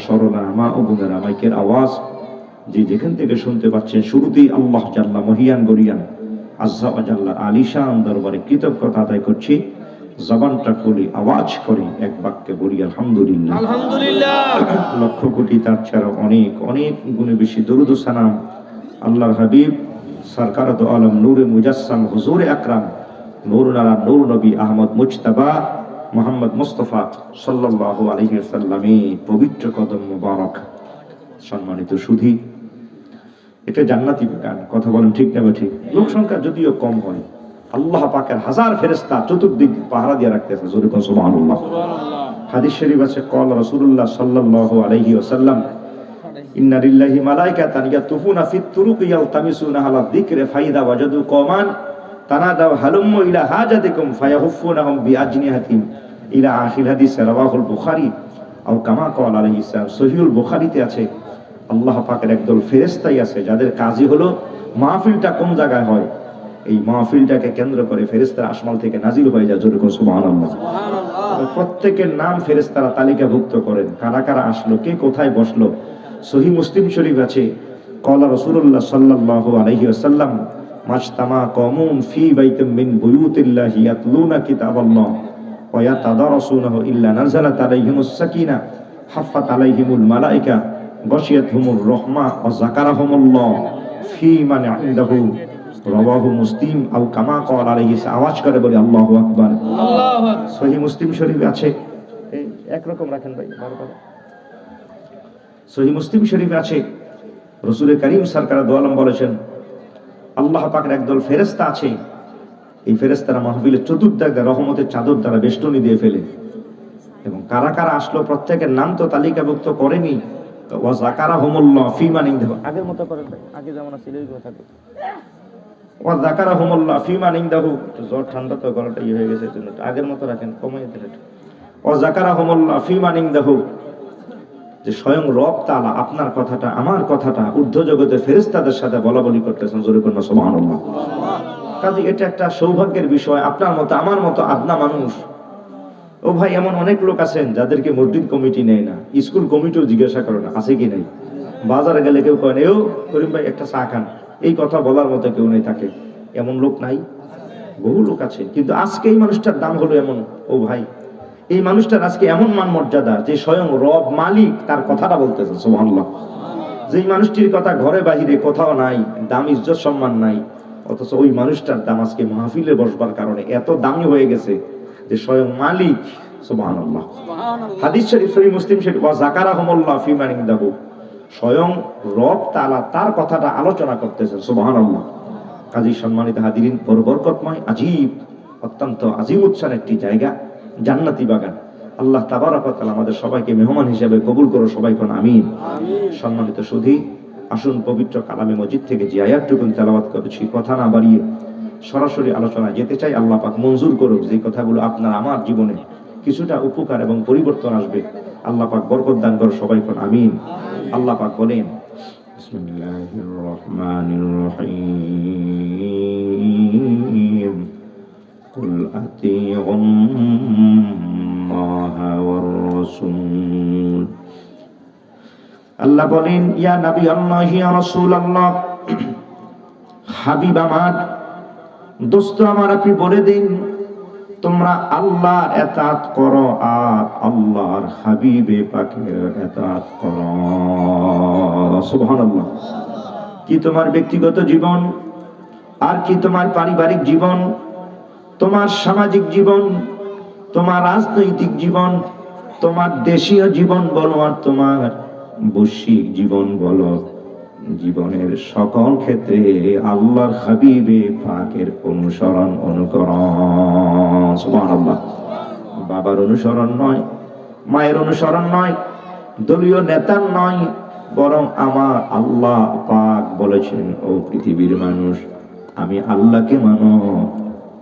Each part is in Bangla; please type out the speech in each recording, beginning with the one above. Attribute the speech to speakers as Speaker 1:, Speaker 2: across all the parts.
Speaker 1: সরলা, মা ও বোনেরা, মাইকের আওয়াজ যে যেখান থেকে শুনতে পাচ্ছেন, শুরুতেই আল্লাহ জাল্লা মহিয়ান গরিয়ান আজ্জা ওয়া জাল্লা আলিশান দরবারে কৃতজ্ঞতা আদায় করছি। জবানটা খুলি, আওয়াজ করি, এক বাক্যে বলি আলহামদুলিল্লাহ।
Speaker 2: আলহামদুলিল্লাহ।
Speaker 1: লক্ষ কোটি তার ছাড়া অনেক অনেক গুণে বেশি দরুদ ও সালাম আল্লাহর হাবিব সরকারত আলম নূরে মুজাসসাম হুজুরে আকরাম নূরুল আলা নূর নবী আহমদ মুজতাবা মুহাম্মদ মুস্তাফা সাল্লাল্লাহু আলাইহি ওয়াসাল্লামের পবিত্র কদম মুবারক। সম্মানিত সুধী, এটা জান্নাতি গান, কথা বলেন ঠিক না ঠিক? লোক সংখ্যা যদিও কম হয়, আল্লাহ পাকের হাজার ফেরেশতা চতুর্দিক পাহারা দিয়ে রাখতেছে। জোরে কোন সুবহানাল্লাহ। হাদিস শরীফ আছে, قال রাসূলুল্লাহ সাল্লাল্লাহু আলাইহি ওয়াসাল্লাম, ইন্না লিল্লাহি মালাইকাতান ইয়াতুফুনা ফিত তুরুকি ইয়ালতামিসুনা আলা যিকরি ফাইদা ওয়াজাদু কওমান তানাদাউ হালুম্মু ইলা হাজাতিকুম ফায়াহুফুনাহুম বিআজনিহাতিহিম ইলা আখির হাদিস, রাওয়াহুল বুখারী আও কামা ক্বাল আলাইহিস সালাম। সহিহুল বুখারীতে আছে, আল্লাহ পাকের একদল ফেরেশতাই আছে যাদের কাজই হলো মাহফিলটা কোন জায়গায় হয় এই মাহফিলটাকে কেন্দ্র করে ফেরেশতারা আসমান থেকে নাজিল হয়ে যায়। জোরে কোন সুবহানাল্লাহ। প্রত্যেকের নাম ফেরেশতারা তালিকাভুক্ত করেন, কারা কারা আসলো, কে কোথায় বসলো। সহিহ মুসলিম শরীফ আছে, قال রাসূলুল্লাহ সাল্লাল্লাহু আলাইহি ওয়াসাল্লাম, মাজতামা কওমুন ফি বাইতিন মিন বুয়ুতিল্লাহি ইয়াতলুনা কিতাবাল্লাহ ওয়া ইয়াতাদারাসুনাহু ইল্লা নাযালাত আলাইহিমুস সাকিনা হাফফাত আলাইহিমুল মালায়েকা গাশিয়াতহুমুর রাহমা ওয়া যাকারাহুমুল্লাহ ফি মান ইনদাহু, রাওয়াহু মুসলিম আও কামা ক্বাল আলাইহি। আওয়াজ করে বলি আল্লাহু আকবার।
Speaker 2: আল্লাহু আকবার।
Speaker 1: সহিহ মুসলিম শরীফে আছে, এই একরকম রাখেন ভাই, সহিহ মুসলিম শরীফে আছে, রাসূল করিম সরকার দো আলম বলেছেন, আল্লাহ পাকের একদল ফেরেশতা আছে, এই ফেরেশতারা মাহফিলের চতুর্দিকে রহমতের চাদর দ্বারা বেষ্টনী দিয়ে ফেলে। এবং কারা কারা আসলো প্রত্যেকের নাম তো তালিকাভুক্ত করেনি। ওয়া যাকারাহুমুল্লাহ ফি মান ইনদাহু, আগের মতো করেন ভাই, আগে যেমন ছিল ওই কথা। ওয়া যাকারাহুমুল্লাহ ফি মান ইনদাহু, জ্বর ঠান্ডা তো গলাটা হয়ে গেছে, জন্য আগের মতো রাখেন, কমাই দিন একটু। ওয়া যাকারাহুমুল্লাহ ফি মান ইনদাহু, যে স্বয়ং রব তাআলা আপনার কথাটা আমার কথাটা ঊর্ধ্ব জগতের ফেরেশতাদের সাথে বলা বলি করতেছেন। জোরে করুন সুবহানাল্লাহ। কাজে এটা একটা সৌভাগ্যের বিষয়। আপনার মতো আমার মতো আদনা মানুষ, ও ভাই, এমন অনেক লোক আছেন যাদেরকে মসজিদ কমিটি নেয় না, স্কুল কমিটিও জিজ্ঞাসা করে না আছে কি নাই। বাজারে গেলে কেউ কয় না, ও করিম ভাই একটা চা খান, এই কথা বলার মতো কেউ নেই তাকে। এমন লোক নাই? বহু লোক আছে। কিন্তু আজকে এই মানুষটার দাম হলো এমন, ও ভাই, এই মানুষটার আজকে এমন মান মর্যাদা যে স্বয়ং রব মালিক তার কথাটা বলতেছে। সুবহানাল্লাহ। যেই মানুষটির কথা ঘরে বাহিরে কোথাও নাই, দাম ইজ্জত সম্মান নাই, অথচ ওই মানুষটার দাম আজকে মাহফিলে বসবার কারণে এত দামি হয়ে গেছে যে স্বয়ং মালিক। সুবহানাল্লাহ। হাদিস শরীফ সহিহ মুসলিম শরীফ, ওয়া যাকারাহুমুল্লাহ ফি মান ইনদাহু, স্বয়ং রব তাআলা তার কথাটা আলোচনা করতেছেন। সুবহানাল্লাহ। কাজী সম্মানিত হাজিরিন, বড় বরকতময় আজীব, অত্যন্ত আজীব উচ্ছার একটি জায়গা জান্নাতি বাগান। আল্লাহ তাবারক ওয়া তাআলা আমাদের সবাইকে মেহমান হিসেবে কবুল করো, সবাই কোন আমিন। সম্মানিত সুধী, আসুন পবিত্র কালামে মজিদ থেকে যে আয়াতটুকু তেলাওয়াত করেছি কথা না বাড়িয়ে সরাসরি আলোচনায় যেতে চাই। আল্লাহ পাক মঞ্জুর করুক যে কথাগুলো আপনার আমার জীবনে কিছুটা উপকার এবং পরিবর্তন আসবে। আল্লাহ পাক বরকত দান করো, সবাই কোন আমিন। আল্লাহ পাক বলেন, বিসমিল্লাহির রহমানির রহিম, কুল আতিউল্লাহ ওয়ার রাসূল। আল্লাহ বলেন, ইয়া নবী আল্লাহ, ইয়া রাসূল আল্লাহ, হাবিব আমার, দোস্ত আমার, আপনি বলে দিন তোমরা আল্লাহর ইতাআত করো আর আল্লাহর হাবিবে পাকের ইতাআত করো। সুবহানাল্লাহ। কি তোমার ব্যক্তিগত জীবন, আর কি তোমার পারিবারিক জীবন, তোমার সামাজিক জীবন, তোমার রাজনৈতিক জীবন, তোমার দেশীয় জীবন বলো আর তোমার বৈশ্বিক জীবন বলো, জীবনের সকল ক্ষেত্রে আল্লাহর হাবিবে পাকের অনুসরণ অনুকরণ। সুবহানাল্লাহ। বাবার অনুসরণ নয়, মায়ের অনুসরণ নয়, দলীয় নেতার নয়, বরং আমার আল্লাহ পাক বলেছেন, ও পৃথিবীর মানুষ, আমি আল্লাহকে মানো,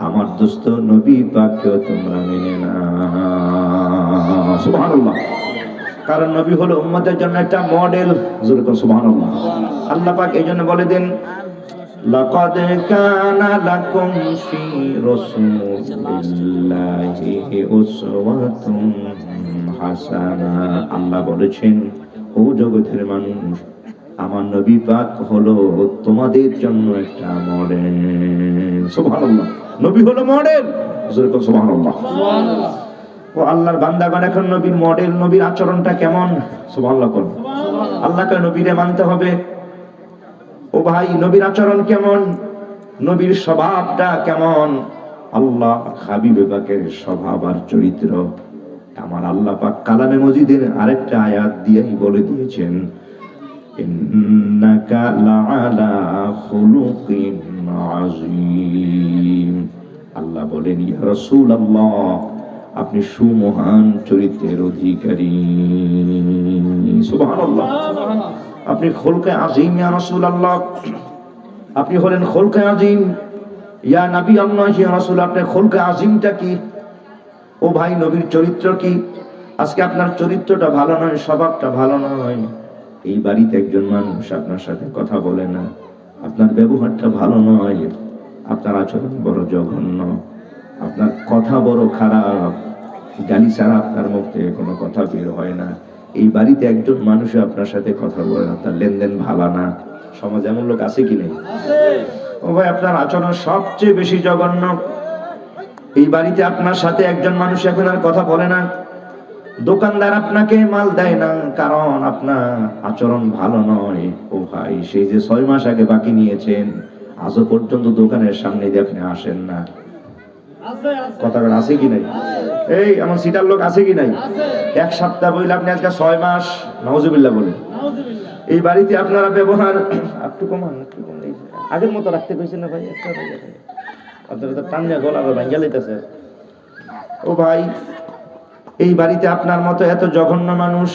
Speaker 1: আমার দোস্ত নবী পাককেও তোমরা মেনে নাও। সুবহানাল্লাহ। কারণ নবী হলো উম্মতের জন্য একটা মডেল। জোরে বলুন সুবহানাল্লাহ। আল্লাহ পাক এই জন্য বলে দেন, লাকাদ কানা লাকুম ফি রাসূলিল্লাহি উসওয়াতুন হাসানা। আল্লাহ বলেছেন, ও জগতের মানুষ, আমার নবী পাক হলো তোমাদের জন্য একটা মডেল। সুবহানাল্লাহ, নবী হলো মডেল। সুবহানাল্লাহ, সুবহানাল্লাহ। ও আল্লাহর বান্দাগণ, এখন নবীর মডেল, নবীর আচরণটা কেমন? সুবহানাল্লাহ করুন। আল্লাহকে নবীরে মানতে হবে। ও ভাই, নবীর আচরণ কেমন, নবীর স্বভাবটা কেমন? আল্লাহ হাবিবে পাকের স্বভাব আর চরিত্র আমার আল্লাহ পাক কালামে মজিদের আরেকটা আয়াত দিয়েই বলে দিয়েছেন, ইন্নাকা লাআলা খুলুকিন আযীম। আল্লাহ বলেন, ইয়া রাসূলুল্লাহ, আপনি সুমহান চরিত্রের অধিকারী। সুবহানাল্লাহ, আপনি খুলকে আযীম। ইয়া রাসূলুল্লাহ, আপনি হলেন খুলকে আযীম। ইয়া নবী আল্লাহ, ইয়া রাসূল, আপনার খুলকে আযীমটা কি? ও ভাই, নবীর চরিত্র কি? আজকে আপনার চরিত্রটা ভালো নয়, স্বভাবটা ভালো নয়, এই বাড়িতে একজন মানুষ আপনার সাথে কথা বলে না, আপনার ব্যবহারটা ভালো নয়, আপনার আচরণ বড় জঘন্য, আপনার কথা বড় খারাপ, গালি ছাড়া আপনার মুখ থেকে কোনো কথা বের হয় না, এই বাড়িতে একজন মানুষ আপনার সাথে কথা বলে না, তার লেনদেন ভালো না। সমাজ এমন লোক আছে কি নেই? ও ভাই, আপনার আচরণ সবচেয়ে বেশি জঘন্য। এই বাড়িতে আপনার সাথে একজন মানুষ এখন আর কথা বলে না, দোকানদার আপনাকে মাল দেয় না, কারণ আপনার আচরণ ভালো নয়। ও ভাই, সেই যে 6 মাস আগে বাকি নিয়েছেন, আজও পর্যন্ত দোকানের সামনে দিয়ে আপনি আসেন না। কথা আছে কি নাই? এই এমন সিটার লোক আছে কি নাই? 1 সপ্তাহ বইলে আপনি আজকে 6 মাস, নাউজুবিল্লাহ বলে। এই বাড়িতে আপনারা ব্যবহার একটু কমান, একটু কম, আগের মতো রাখতে কইছেন না ভাই? একটা আপনারা তো টান্না গলা ভাঙ্গা লইতেছে। ও ভাই, এই বাড়িতে আপনার মতো এত জঘন্য মানুষ,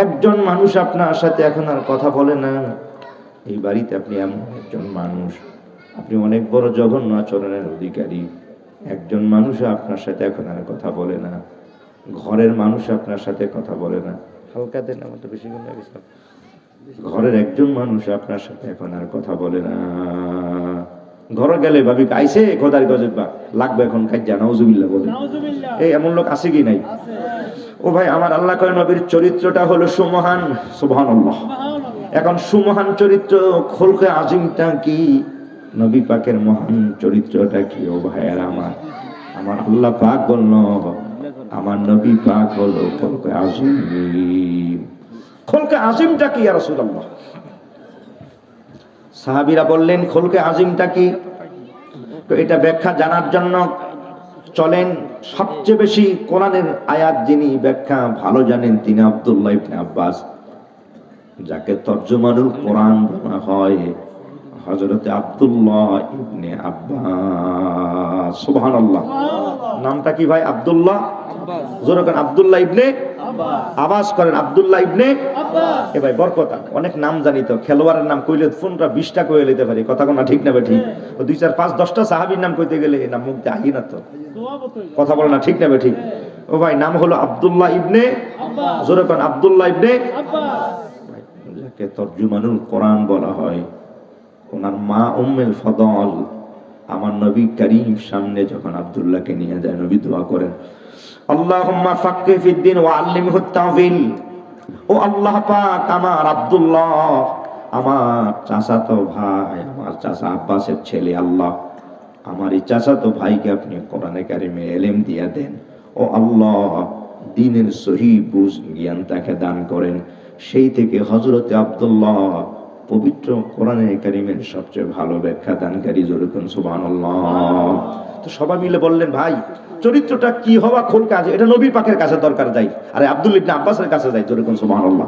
Speaker 1: একজন মানুষ আপনার সাথে এখন আর কথা বলে না। এই বাড়িতে আপনি এমন একজন মানুষ, আপনি অনেক বড় জঘন্য আচরণের অধিকারী। একজন মানুষ আপনার সাথে এখন আর কথা বলে না, ঘরের মানুষ আপনার সাথে কথা বলে না। হালকা দেন, আমার তো বেশি গুণ লাগছে। ঘরের একজন মানুষ আপনার সাথে এখন আর কথা বলে না। ঘরে গেলে ভাবি আইছে খোদার গজবা লাগবে, এখন কাজ্জা, নাউজুবিল্লাহ বলে। এই এমন লোক আছে কি নাই? ও ভাই, আমার আল্লাহ কয় নবীর চরিত্রটা হলো সুমহান। সুবহানাল্লাহ। এখন সুমহান চরিত্র, খুলকে আযীমটা কি? নবী পাকের মহান চরিত্রটা কি? ও ভাইয়েরা আমার, আমার আল্লাহ পাক বলল, আমার নবী পাক হলো খুলকে আযীম। খুলকে আযীমটা কি ইয়া রাসূলুল্লাহ? সাহাবীরা বললেন, খুলকে আযীমটা কি? তো এটা ব্যাখ্যা জানার জন্য চলেন, সবচেয়ে বেশি কোরআনের আয়াত যিনি ব্যাখ্যা ভালো জানেন তিনি আব্দুল্লাহ ইবনে আব্বাস, যাকে তরজমানুল কোরআন বলা হয়, হযরতে আব্দুল্লাহ ইবনে আব্বাস। সুবহানাল্লাহ। নামটা কি ভাই? আব্দুল্লাহ আব্বাস। জোরে করেন, আব্দুল্লাহ ইবনে আব্বাস। আওয়াজ করেন, আব্দুল্লাহ ইবনে আব্বাস। এ ভাই বরকত, অনেক নাম জানি তো, খেলোয়াড়ের নাম কইলে 15-20টা কইলে নিতে পারি, কথা কোনা ঠিক না? ঠিক। ও 2, 4, 5, 10টা সাহাবীর নাম কইতে গেলে নাম মুখ দিয়ে আহি না তো, কথা বলে না ঠিক না? ঠিক। ও ভাই, নাম হলো আব্দুল্লাহ ইবনে আব্বাস। জোরে করেন, আব্দুল্লাহ ইবনে আব্বাস, যাকে তরজমানুল কোরআন বলা হয়। ওনার মা উম্মুল ফদল, আমার নবী করিম সামনে যখন আব্দুল্লাহকে নিয়ে যায়, নবী দোয়া করেন, আল্লাহুম্মা ফাক্কিহ ফিদ্দিন ওয়া আল্লিমহু তাওয়িল। ও আল্লাহ পাক, আমার আব্দুল্লাহ, আমার চাচাতো ভাই, আমার চাচা আব্বাসের ছেলে, আল্লাহ আমার এই চাচাতো ভাইকে আপনি কোরআনে কারিমে ইলম দিয়া দেন। ও আল্লাহ, দ্বীনের সহি বুঝ জ্ঞান তাকে দান করেন। সেই থেকে হযরতে আব্দুল্লাহ পবিত্র কোরআনে কারিমের সবচেয়ে ভালো ব্যাখ্যা দানকারী। যেরকম সুবহানাল্লাহ। তো সবাই মিলে বললেন, ভাই চরিত্রটা কি হওয়া খুলকে আযীম, এটা নবী পাকের কাছে দরকার যাই, আরে আব্দুল্লাহ ইবনে আব্বাসের কাছে যাই। যেরকম সুবহানাল্লাহ।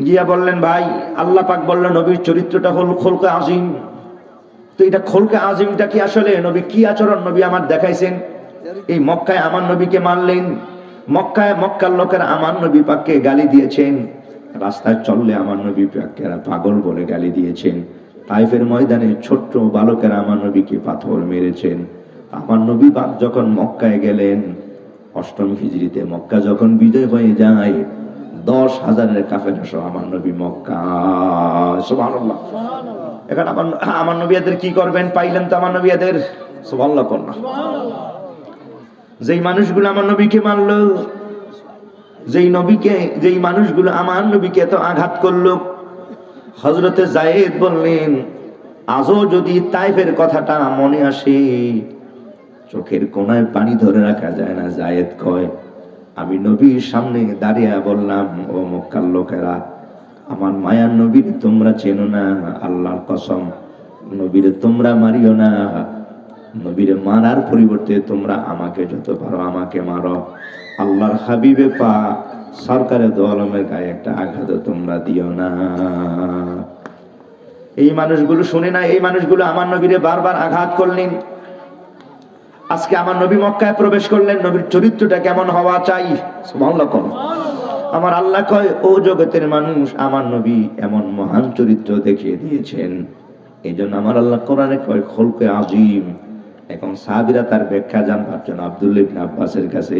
Speaker 1: গিয়া বললেন, ভাই আল্লাহ পাক বললেন নবীর চরিত্রটা হল খুলকে আযীম। তো এটা খুলকে আযীমটা কি আসলে? নবী কি আচরণ নবী আমার দেখাইছেন? এই মক্কায় আমার নবীকে মারলেন, মক্কার লোকেরা আমার নবী পাককে গালি দিয়েছেন, রাস্তায় চললে আমার নবী পাককে পাগল বলে গালি দিয়েছেন, তাইফের ময়দানে ছোট্ট বালকেরা আমার নবীকে পাথর মেরেছেন। আমার নবী পাক যখন মক্কায় গেলেন, 8ম হিজরিতে মক্কা যখন বিজয় হয়ে যায়, 10,000-এর কাফেলা সহ আমার নবী মক্কা। সুবহানাল্লাহ। এখন আমার নবীদের কি করবেন? পাইলেন তো আমার নবীদের, সুবহানাল্লাহ। যেই মানুষগুলো আমার নবীকে মারলো, যেই মানুষগুলো আমার নবীকে এত আঘাত করলো, হযরতে যায়েদ বললেন, আজও যদি তাইফের কথাটা মনে আসে, চোখের কোণায় পানি ধরে রাখা যায় না। যায়েদ কয়, আমি নবীর সামনে দাঁড়িয়ে বললাম, ও মক্কার লোকেরা, আমার মায়ার নবীর তোমরা চেনো না, আল্লাহর কসম নবীরে তোমরা মারিও না। নবীরে মারার পরিবর্তে তোমরা আমাকে যত পারো আমাকে মারো। আল্লাহর হাবিবে পাক সরকারে দো আলমের গায়ে একটা আঘাত তোমরা দিও না। এই মানুষগুলো শুনে না, এই মানুষগুলো আমার নবীরে বারবার আঘাত করলেন। আজকে আমার নবী মক্কায় প্রবেশ করলেন, নবীর চরিত্রটা কেমন হওয়া চাই? সুবহানাল্লাহ। আমার আল্লাহ কয়, ও জগতের মানুষ, আমার নবী এমন মহান চরিত্র দেখিয়ে দিয়েছেন, এই জন্য আমার আল্লাহ কোরআনে কয় খলকে আজিম। এখন সাহাবীরা তার ব্যাখ্যা জানবার জন্য আব্দুল্লাহ ইবনে আব্বাসের কাছে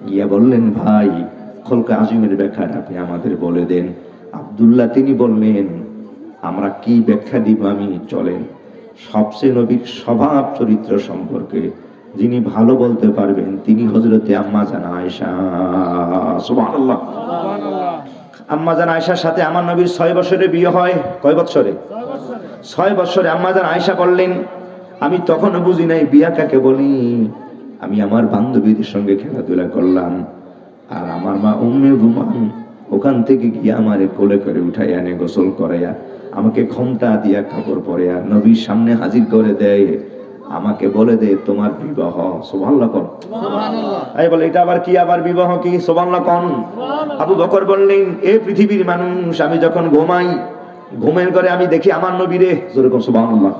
Speaker 1: গিয়া বললেন, ভাই খলকে আজিমের ব্যাখ্যাটা আপনি আমাদের বলে দেন। আব্দুল্লাহ তিনি বললেন, আমরা কি ব্যাখ্যা দিব আমি, চলেন সবচেয়ে নবীর স্বভাব চরিত্র সম্পর্কে যিনি ভালো বলতে পারবেন তিনি হযরতে আম্মা জান আয়েশা। সুবহানাল্লাহ। আম্মা জান আয়েশার সাথে আমার নবীর 6 বছরে বিয়ে হয়। কয় বছরে? 6 বছরে। আম্মা জান আয়েশা বললেন, আমি তখনও বুঝি নাই বিয়া কাকে বলি। আমি আমার বান্ধবীদের সঙ্গে খেলাধুলা করলাম, আর আমার মা উম্মে রুমান ওখান থেকে গিয়ে আমারে কোলে করে উঠাইয়া এনে গোসল করাইয়া আমাকে ঘোমটা দিয়া কাপড় পরাইয়া নবীর সামনে হাজির করে দেয়, আমাকে বলে দে তোমার বিবাহ। সুবহানাল্লাহ কোন? সুবহানাল্লাহ। এই বলে এটা আবার কি, আবার বিবাহ কি? সুবহানাল্লাহ কোন? আবু বকর বললেন, এ পৃথিবীর মানুষ, আমি যখন ঘুমাই, ঘুমের ঘরে আমি দেখি আমার নবীরে, যেরকম সুবহানাল্লাহ,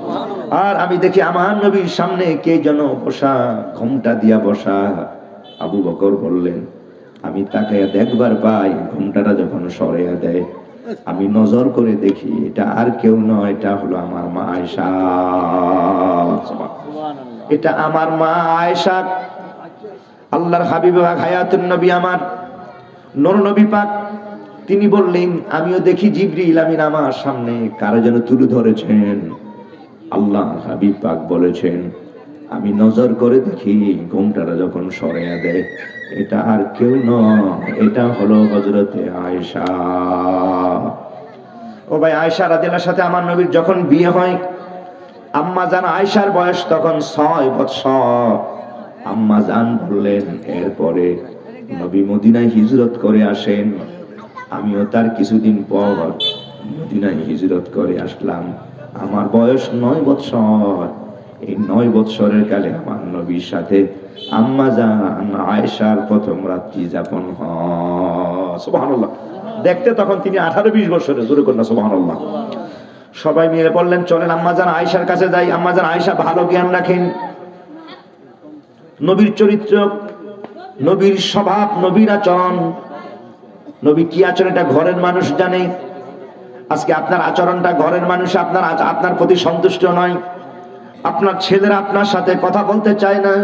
Speaker 1: আর আমি দেখি আমার নবীর সামনে কে যেন বসা, ঘোমটা দিয়া বসা। আবু বকর বললেন, আমি তাকে দেখবার পাই, ঘোমটাটা যখন সরাইয়া দেয় আমি নজর করে দেখি এটা আর কেউ নয়, এটা হলো আমার মা আয়েশা। এটা আমার মা আয়েশা। আল্লাহর হাবিব হায়াতুন নবী আমার নূর নবী পাক তিনি বললেন, আমিও দেখি জিবরিল আমিন আমার সামনে কারো যেন তুলে ধরেছেন। আল্লাহর হাবিব পাক বলেছেন, আমি নজর করে দেখি ঘোমটাটা যখন সরাইয়া দেয় এটা আর কেউ নয়, এটা হলো হযরতে আয়েশা। ও ভাই, আয়েশা রাদিয়াল্লাহু সাথে আমার নবীর যখন বিয়ে হয়, আম্মা জান আয়েশার বয়স তখন 6 বছর। আম্মা জান বললেন, এরপরে নবী মদিনায় হিজরত করে আসেন, আমিও তার কিছুদিন পর মদিনায় হিজরত করে আসলাম। আমার বয়স 9 বছর। এই 9 বছরের কালে আমার নবীর সাথে আম্মা জান আয়েশার প্রথম রাত্রি যাপন হয়। সুবহানাল্লাহ। দেখতে তখন তিনি 18-20 বছরের। জোরে কন্যা সুবহানাল্লাহ। সবাই মিলে বললেন, চলেন আম্মা জান আয়েশার কাছে যাই। আম্মা জান আয়েশা ভালো জ্ঞান রাখেন, নবীর চরিত্র, নবীর স্বভাব, নবীর আচরণ, নবী কি আচরণ এটা ঘরের মানুষ জানে। আজকে আপনার আচরণটা ঘরের মানুষ আপনার প্রতি সন্তুষ্ট নয়, আপনার ছেলেরা আপনার সাথে কথা বলতে চায় না,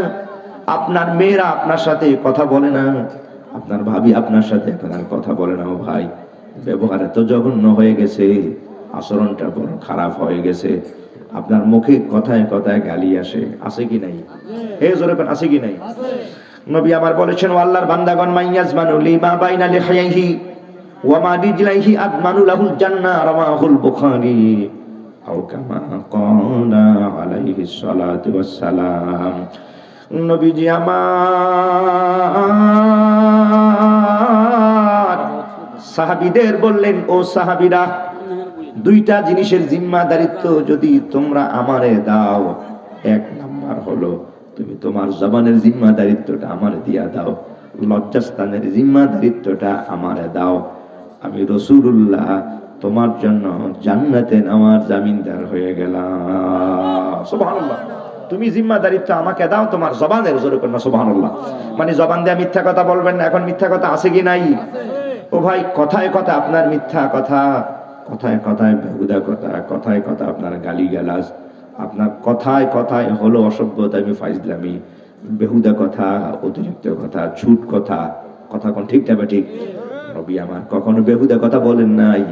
Speaker 1: আপনার মেয়েরা আপনার সাথে কথা বলে না, আপনার ভাবি আপনার সাথে এখন আর কথা বলে না। ও ভাই, ব্যবহার এত জঘন্য হয়ে গেছে, আচরণটা বড় খারাপ হয়ে গেছে, আপনার মুখে কথায় কথায় গালি আসে, আছে কি নাই? এই জোরে কোন আছে কি নাই? নবী আমার বলেছেন, ও আল্লাহর বান্দাগণ, মাইয়াজমানু লিমা বাইনা লিহিয়াহি ওয়া মা রিজলাইহি আদমানু লাহুল জান্নাহ, রাওয়াহুল বুখারী আও কামা ক্বালা আলাইহিস সালাতু ওয়াস সালাম। নবীজি আমার সাহাবীদের বললেন, ও সাহাবীরা, 2টা জিনিসের জিম্মাদারিত্ব যদি তোমরা আমারে দাও, 1 নাম্বার হলো তুমি তোমার জবানের জিম্মাদারিত্বটা আমারে দিয়া দাও, লজ্জাস্থানের জিম্মাদারিত্বটা আমারে দাও। আমি রাসূলুল্লাহ তোমার জন্য জান্নাতে নেওয়ার জামিনদার হয়ে গেলাম। সুবহানাল্লাহ। তুমি জিম্মাদারিত্ব আমাকে দাও তোমার জবানের। জোরে করনা সুবহানাল্লাহ। মানে জবান দিয়ে মিথ্যা কথা বলবেন না। এখন মিথ্যা কথা আছে কি নাই? ও ভাই, কথায় কথা আপনার মিথ্যা কথা, কথায় কথায় বেহুদা কথা, কথায় কথা আপনার গালিগালাজ, আপনার কথায় কথায় হলো অসভ্যতামি, ফাইজলামি, বেহুদা কথা, অতিরিক্ত কথা, ছুট কথা, কথা কোন ঠিক না ঠিক? নবী আমার কখনো বেহুদা কথা বলেন নাই,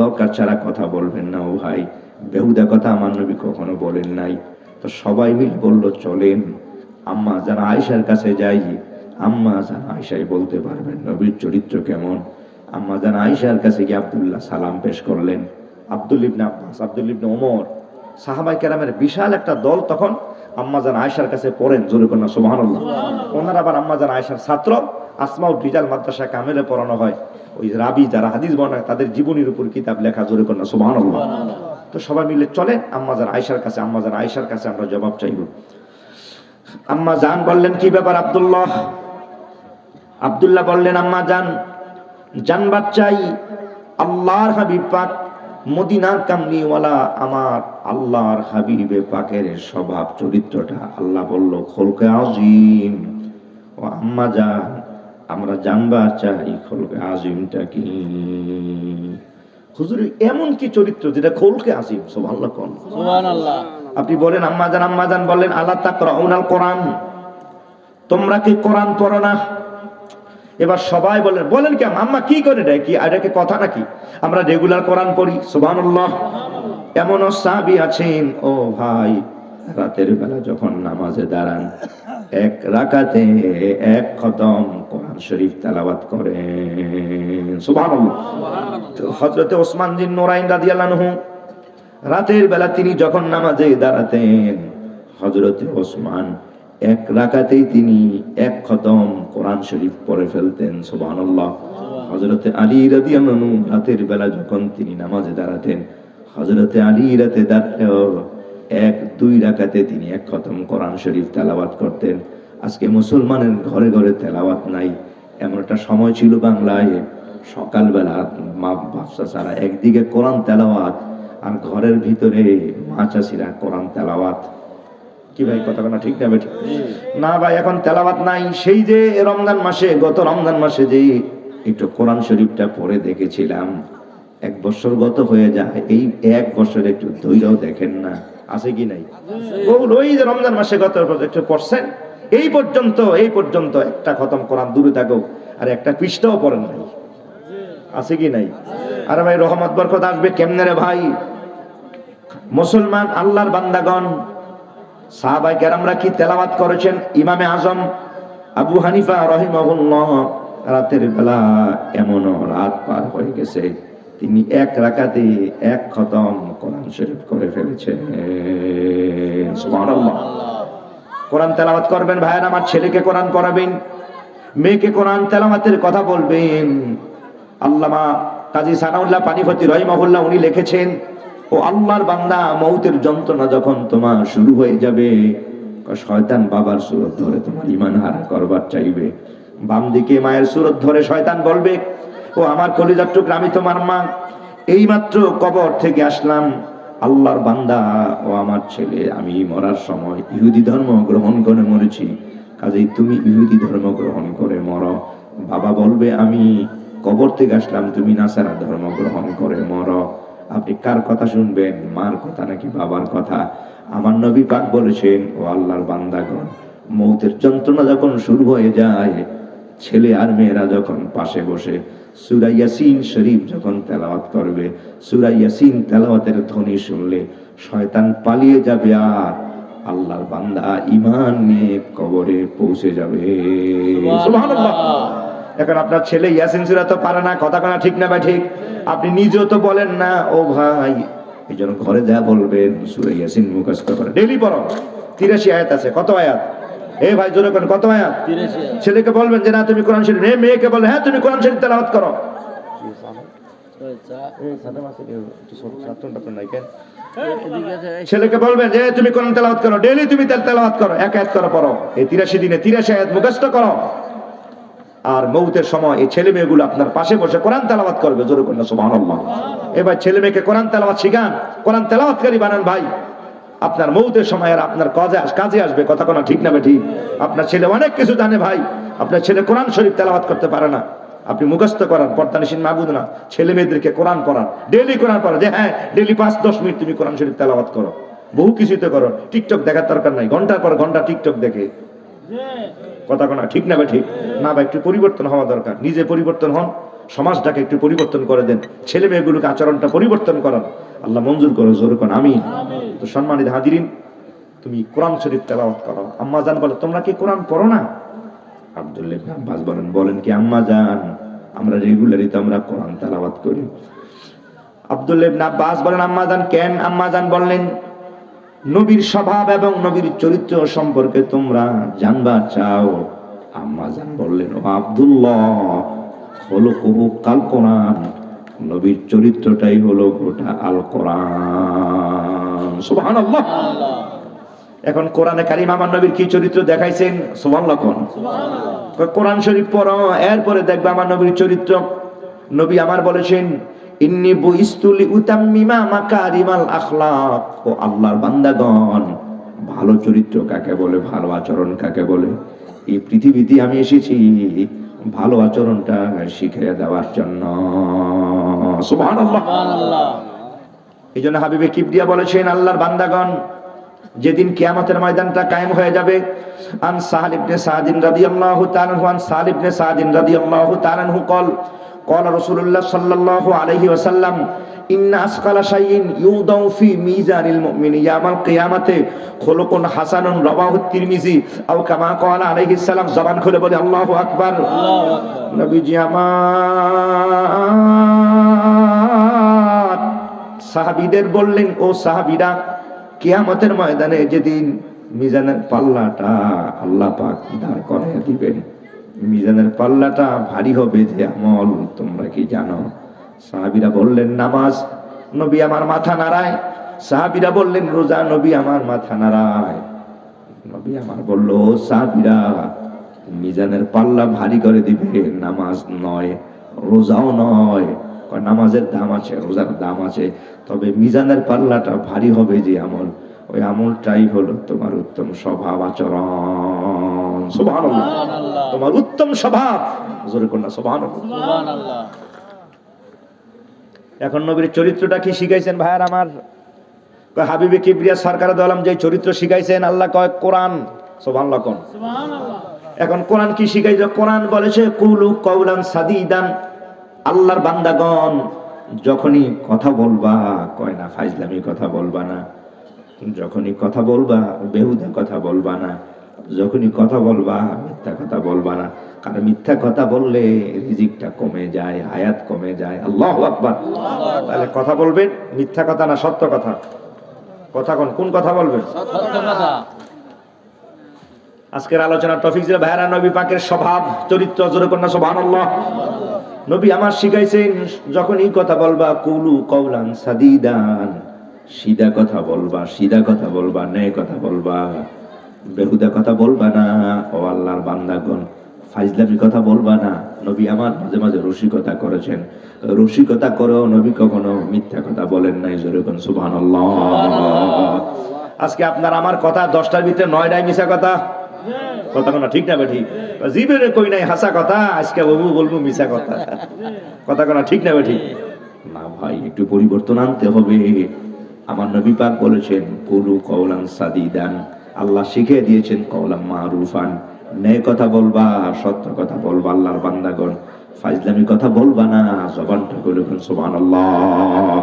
Speaker 1: দরকার ছাড়া কথা বলবেন না। ও ভাই, বেহুদা কথা আমার নবী কখনো বলেন নাই। তো সবাই মিলে বলল, চলেন আম্মা জান আয়েশার কাছে যাই, আম্মা জান আয়েশাই বলতে পারবেন নবীর চরিত্র কেমন। আম্মা জান আয়েশার কাছে গিয়ে আব্দুল্লাহ সালাম পেশ করলেন। আব্দুল ইবনে আব্বাস, আব্দুল ইবনে ওমর, সাহাবাই কেরামের বিশাল একটা দল তখন আম্মা জান আয়েশার কাছে পড়েন, জোরে কন্যা সুবহানাল্লাহ। ওনারা আবার আম্মা জান আয়েশার ছাত্র। আসমাউল রিজাল মাদ্রাসা কামেলে পড়ানো হয়। ওই রাবি যারা হাদিস বর্ণনা তাদের জীবনীর উপর কিতাব লেখা, জোরে কন্যা সুবহানাল্লাহ। তো সবাই মিলে চলেন আম্মা জান আয়েশার কাছে। আম্মা জান আয়েশার কাছে আমরা জবাব চাইব। আম্মা জান বললেন, কি ব্যাপার আব্দুল্লাহ? আব্দুল্লাহ বললেন, আম্মা জান জানবার চাই আল্লাহর হাবিব পাক মদিনার কামলিওয়ালা আমার আল্লাহর হাবিবে পাকের স্বভাব চরিত্রটা। আল্লাহ বলল খলকে আযীম। ও আম্মা জান আমরা জানবার চাই খলকে আযীমটা কি? হুজুর এমন কি চরিত্র যেটা খলকে আযীম? সুবহানাল্লাহ কোন সুবহানাল্লাহ। আপনি বলেন আম্মা জান বললেন আলা তাকরাউনাল কোরআন, তোমরা কি কোরআন পড়ো না? এবার সবাই বলেন কি আম্মা কি করে দেয়, কি এটাকে কথা নাকি? আমরা রেগুলার কোরআন পড়ি। সুবহানাল্লাহ। এমনও সাহাবী আছেন ও ভাই, রাতের বেলা যখন নামাজে দাঁড়ান এক রাকাতে এক খতম কোরআন শরীফ তেলাওয়াত করেন। সুবহানাল্লাহ। তো হযরতে ওসমান বিন নুরাইন রাদিয়াল্লাহু আনহু রাতের বেলা তিনি যখন নামাজে দাঁড়াতেন, হযরতে ওসমান এক রাকাতেই তিনি এক খতম কোরআন শরীফ পড়ে ফেলতেন। সুবহানাল্লাহ। হযরতে আলী রাদিয়াল্লাহু আনহু রাতের বেলা যখন তিনি নামাজে দাঁড়াতেন, হযরতে আলী রাতে দাঁড়ালেও এক দুই রাকাতে তিনি এক খতম কোরআন শরীফ তেলাওয়াত করতেন। আজকে মুসলমানের ঘরে ঘরে তেলাওয়াত নাই। এমন একটা সময় ছিল বাংলায়, সকালবেলা মা বাচ্চা ছাড়া একদিকে কোরআন তেলাওয়াত আর ঘরের ভিতরে মা চাষিরা কোরআন তেলাওয়াত। কি ভাই কথা না ঠিক না বেঠিক? না ভাই এখন তেলাওয়াত নাই। সেই যে রমজান মাসে, গত রমজান মাসে যে একটু কোরআন শরীফটা পড়ে দেখেছিলাম, এক বছর গত হয়ে যায়, এই এক বছর একটু ধৈর্য দেখেন না আছে কি নাই? ওই যে রমজান মাসে গত একটু পড়ছেন, এই পর্যন্ত একটা খতম কোরআন দূরে থাকুক আর একটা পৃষ্ঠাও পড়েন নাই, আছে কি নাই? আরে ভাই রহমত বরকত আসবে কেমনে রে ভাই? মুসলমান আল্লাহর বান্দাগণ সাহাবায়ে কেরামরা কি তেলাওয়াত করেছেন? ইমামে আজম আবু হানিফা রাহিমাহুল্লাহ রাতের বেলা এমন রাত পার হয়ে গেছে, তিনি এক রাকাতে এক খতম কোরআন শরীফ করে ফেলেছেন। সুবহানাল্লাহ। কোরআন তেলাওয়াত করবেন ভাইরা আমার, ছেলেকে কোরআন পড়াবেন, মেয়েকে কোরআন তেলাওয়াতের কথা বলবেন। আল্লামা কাজী সানাউল্লাহ পানিপতি রাহিমাহুল্লাহ উনি লিখেছেন, ও আল্লাহর বান্দা মৌতের যন্ত্রণা যখন তোমার শুরু হয়ে যাবে, শয়তান বাবার সুরত ধরে তোমার ঈমান হারা করবার চাইবে। বাম দিকে মায়ের সুরত ধরে শয়তান বলবে, ও আমার কলিজার টুকরা আমি তোমার মা, এইমাত্র কবর থেকে আসলাম, আল্লাহর বান্দা ও আমার ছেলে, আমি মরার সময় ইহুদি ধর্ম গ্রহণ করে মরেছি, কাজেই তুমি ইহুদি ধর্ম গ্রহণ করে মরো। বাবা বলবে আমি কবর থেকে আসলাম, তুমি নাসারা ধর্ম গ্রহণ করে মরো। আপনি কার কথা শুনবেন, মার কথা নাকি বাবার কথা? আমার নবী পাক বলেছেন, ও আল্লাহর বান্দাগণ, মৌতের যন্ত্রণা যখন শুরু হয়ে যায়, ছেলে আর মেয়েরা যখন পাশে বসে সূরা ইয়াসিন শরীফ যখন তেলাওয়াত করবে, সূরা ইয়াসিন তেলাওয়াতের ধ্বনি শুনলে শয়তান পালিয়ে যাবে আর আল্লাহর বান্দা ঈমান নিয়ে কবরে পৌঁছে যাবে। সুবহানাল্লাহ। এখন আপনার ছেলে ইয়াসিন সূরা তো পারে না, কথা কোনা ঠিক না ভাই ঠিক? আপনি নিজেও তো বলেন না। ও ভাই এইজন্য ঘরে যা বলবেন সূরা ইয়াসিন মুখস্থ করে ডেইলি পড়ো। 83 আয়াত আছে। কত আয়াত? এ ভাই জোরে কোন কত আয়াত? 83। ছেলেকে বলবেন যে না তুমি কোরআন শরীফ, মেয়েকে বলবেন হ্যাঁ তুমি কোরআন শরীফ তেলাওয়াত করো। ছেলেকে বলবেন যে তুমি কোরআন তেলাওয়াত করো, ডেইলি তুমি তেলাওয়াত করো, এক আয়াত করে পড়ো, এই 83 দিনে 83 আয়াত মুখস্থ করো। আর মৌতের সময় এই ছেলে মেয়েগুলো আপনার পাশে বসে কোরআন তেলাওয়াত করবে, জোরে করুন সুবহানাল্লাহ। এবার ছেলে মেয়েকে কোরআন তেলাওয়াত শিখান, কোরআন তেলাওয়াতকারী বানান ভাই। আপনার মৌতের সময় আর আপনার কাজে আসবে, কথা কোনা ঠিক না ঠিক? আপনার ছেলে অনেক কিছু জানে ভাই, আপনার ছেলে কোরআন শরীফ তেলাওয়াত করতে পারে না, আপনি মুখস্থ করান, পর্দানিসীন মাহবুদ না, ছেলে মেয়েদেরকে কোরআন পড়ান, ডেইলি কোরআন পড়া, যে হ্যাঁ ডেইলি 5-10 মিনিট তুমি কোরআন শরীফ তেলাওয়াত করো। বহু কিছুই তো করো, টিকটক দেখার দরকার নাই, ঘন্টার পর ঘন্টা টিকটক দেখে, কথা কোনা ঠিক না ঠিক? না ভাই একটু পরিবর্তন হওয়া দরকার, নিজে পরিবর্তন হন, সমাজটাকে একটু পরিবর্তন করে দেন, ছেলে মেয়েগুলোকে আচরণটা পরিবর্তন করান, আল্লাহ মঞ্জুর করো, জোর কোন আমিন। তো সম্মানিত হাজিরিন, তুমি কোরআন শরীফ তেলাওয়াত করো। আম্মা জান বলে তোমরা কি কোরআন পড়ো না? আব্দুল্লাহ ইবনে আব্বাস বলেন কি আম্মা জান, আমরা রেগুলারই তো আমরা কোরআন তেলাওয়াত করি। আব্দুল্লাহ ইবনে আব্বাস বলেন আম্মা জান কেন? আম্মা জান বললেন নবীর স্বভাব এবং নবীর চরিত্র সম্পর্কে তোমরা জানবা চাও। আম্মা জান বললেন ও আব্দুল্লাহ, হলো কবু কাল কোরআন, নবীর চরিত্রটাই হলো গোটা আল কোরআন। সুবহানাল্লাহ। এখন কোরআনে কারীম আমার নবীর কি চরিত্র দেখাইছেন? সুবহানাল্লাহ। কোরআন শরীফ পড়ো, এরপরে দেখবে আমার নবীর চরিত্র। নবী আমার বলেছেন ইন্নী বুইস্তু লিউতাম্মিমা মাকারিমাল আখলাক। ও আল্লাহর বান্দাগণ, ভালো চরিত্র কাকে বলে, ভালো আচরণ কাকে বলে, এই পৃথিবীতে আমি এসেছি ভালো আচরণটা শিখিয়ে দেওয়ার জন্য। সুবহানাল্লাহ। এই জন্য হাবিবে কিবরিয়া বলেছেন আল্লাহর বান্দাগণ, যেদিন কিয়ামতের ময়দানটা কায়েম হয়ে যাবে, আন সাহাল ইবনে সাদিন রাদিয়াল্লাহু তাআলা আনহু, আন সাহাল ইবনে সাদিন রাদিয়াল্লাহু তাআলা আনহু قال رسول الله صلى الله عليه وسلم إن أثقل شيء يوضع في ميزان المؤمن يوم القيامة خلق حسن رواه الترمذي أو كما قال عليه السلام। জবান খুলে বলি আল্লাহু আকবার। নবীজি আমার সাহাবীদের বললেন ও সাহাবীরা, কিয়ামতের ময়দানে যেদিন মিজানের পাল্লাটা আল্লাহ পাক দাঁড় করাইয়া দিবেন, মিজানের পাল্লাটা ভারী হবে যে আমল তোমরা কি জানো? সাহাবীরা বললেন নামাজ। নবী আমার মাথা নাড়ায়। সাহাবীরা বললেন রোজা। নবী আমার মাথা নাড়ায়। নবী আমার বলল সাহাবীরা, মিজানের পাল্লা ভারী করে দিবে নামাজ নয়, রোজাও নয়। নামাজের দাম আছে, রোজার দাম আছে, তবে মিজানের পাল্লাটা ভারী হবে যে আমল, ওই আমলটাই হলো তোমার উত্তম স্বভাব আচরণ। সুবহানাল্লাহ। তোমার উত্তম স্বভাব, জোরে কন্যা সুবহানাল্লাহ। এখন নবীর চরিত্রটা কি শিখাইছেন ভাইয়ার আমার? হাবিবে কিবরিয়া সরকার দোয়ালাম যে চরিত্র শিখাইছেন আল্লাহ কয় কোরআন। সুবহানাল্লাহ। কোন এখন কোরআন কি শিখাইছে? কোরআন বলেছে কুলু কওলান সাদীদান। আল্লাহর বান্দাগণ, যখনই কথা বলবা, কয় না ফাইজলামি কথা বলবা না, যখনই কথা বলবা বেহুদা কথা বলবা না, যখনই কথা বলবা মিথ্যা কথা বলবা না, কারণ মিথ্যা কথা বললে রিজিকটা কমে যায়, হায়াত কমে যায়। আল্লাহু আকবার। তাহলে কথা বলবেন মিথ্যা কথা না সত্য কথা? কথা কোন কথা বলবেন? সত্য কথা। আজকের আলোচনার টপিক ছিল ভাইরা নবী পাকের স্বভাব চরিত্র। জোরে কন্যা সুবহানাল্লাহ। নবী আমার শিখাইছেন যখনই কথা বলবা কুলু কওলান সাদীদান, সিধা কথা বলবা, সিধা কথা বলবা, ন্যায় কথা বলবা, বেহুদা কথা বলবা না। ও আল্লাহর বান্দাগণ, ফাইজলামি কথা বলবা না। নবী আমার মাঝে মাঝে রসিকতা করেছেন, রসিকতা করেও নবী কখনো মিথ্যা কথা বলেন নাই। জোরে কোন সুবহানাল্লাহ। আজকে আপনার আমার কথা 10টার ভিতরে 9টাই মিছা কথা। কথা কোন ঠিক না বেঠিক? জীবনে কই নাই হাসা কথা, আজকে বলবো মিছা কথা। কথা কোন ঠিক না বেঠিক? না ভাই, একটু পরিবর্তন আনতে হবে। আমার নবী পাক বলেছেন কুলু কওলান সাদীদান। আল্লাহ শিখিয়ে দিয়েছেন কওলাম মারুফান, ন্যায় কথা বলবা, সত্য কথা বলবা। আল্লাহর বান্দাগণ, ফাইজলামি কথা বলবা না। জবানটা খুলে বলুন সুবহানাল্লাহ।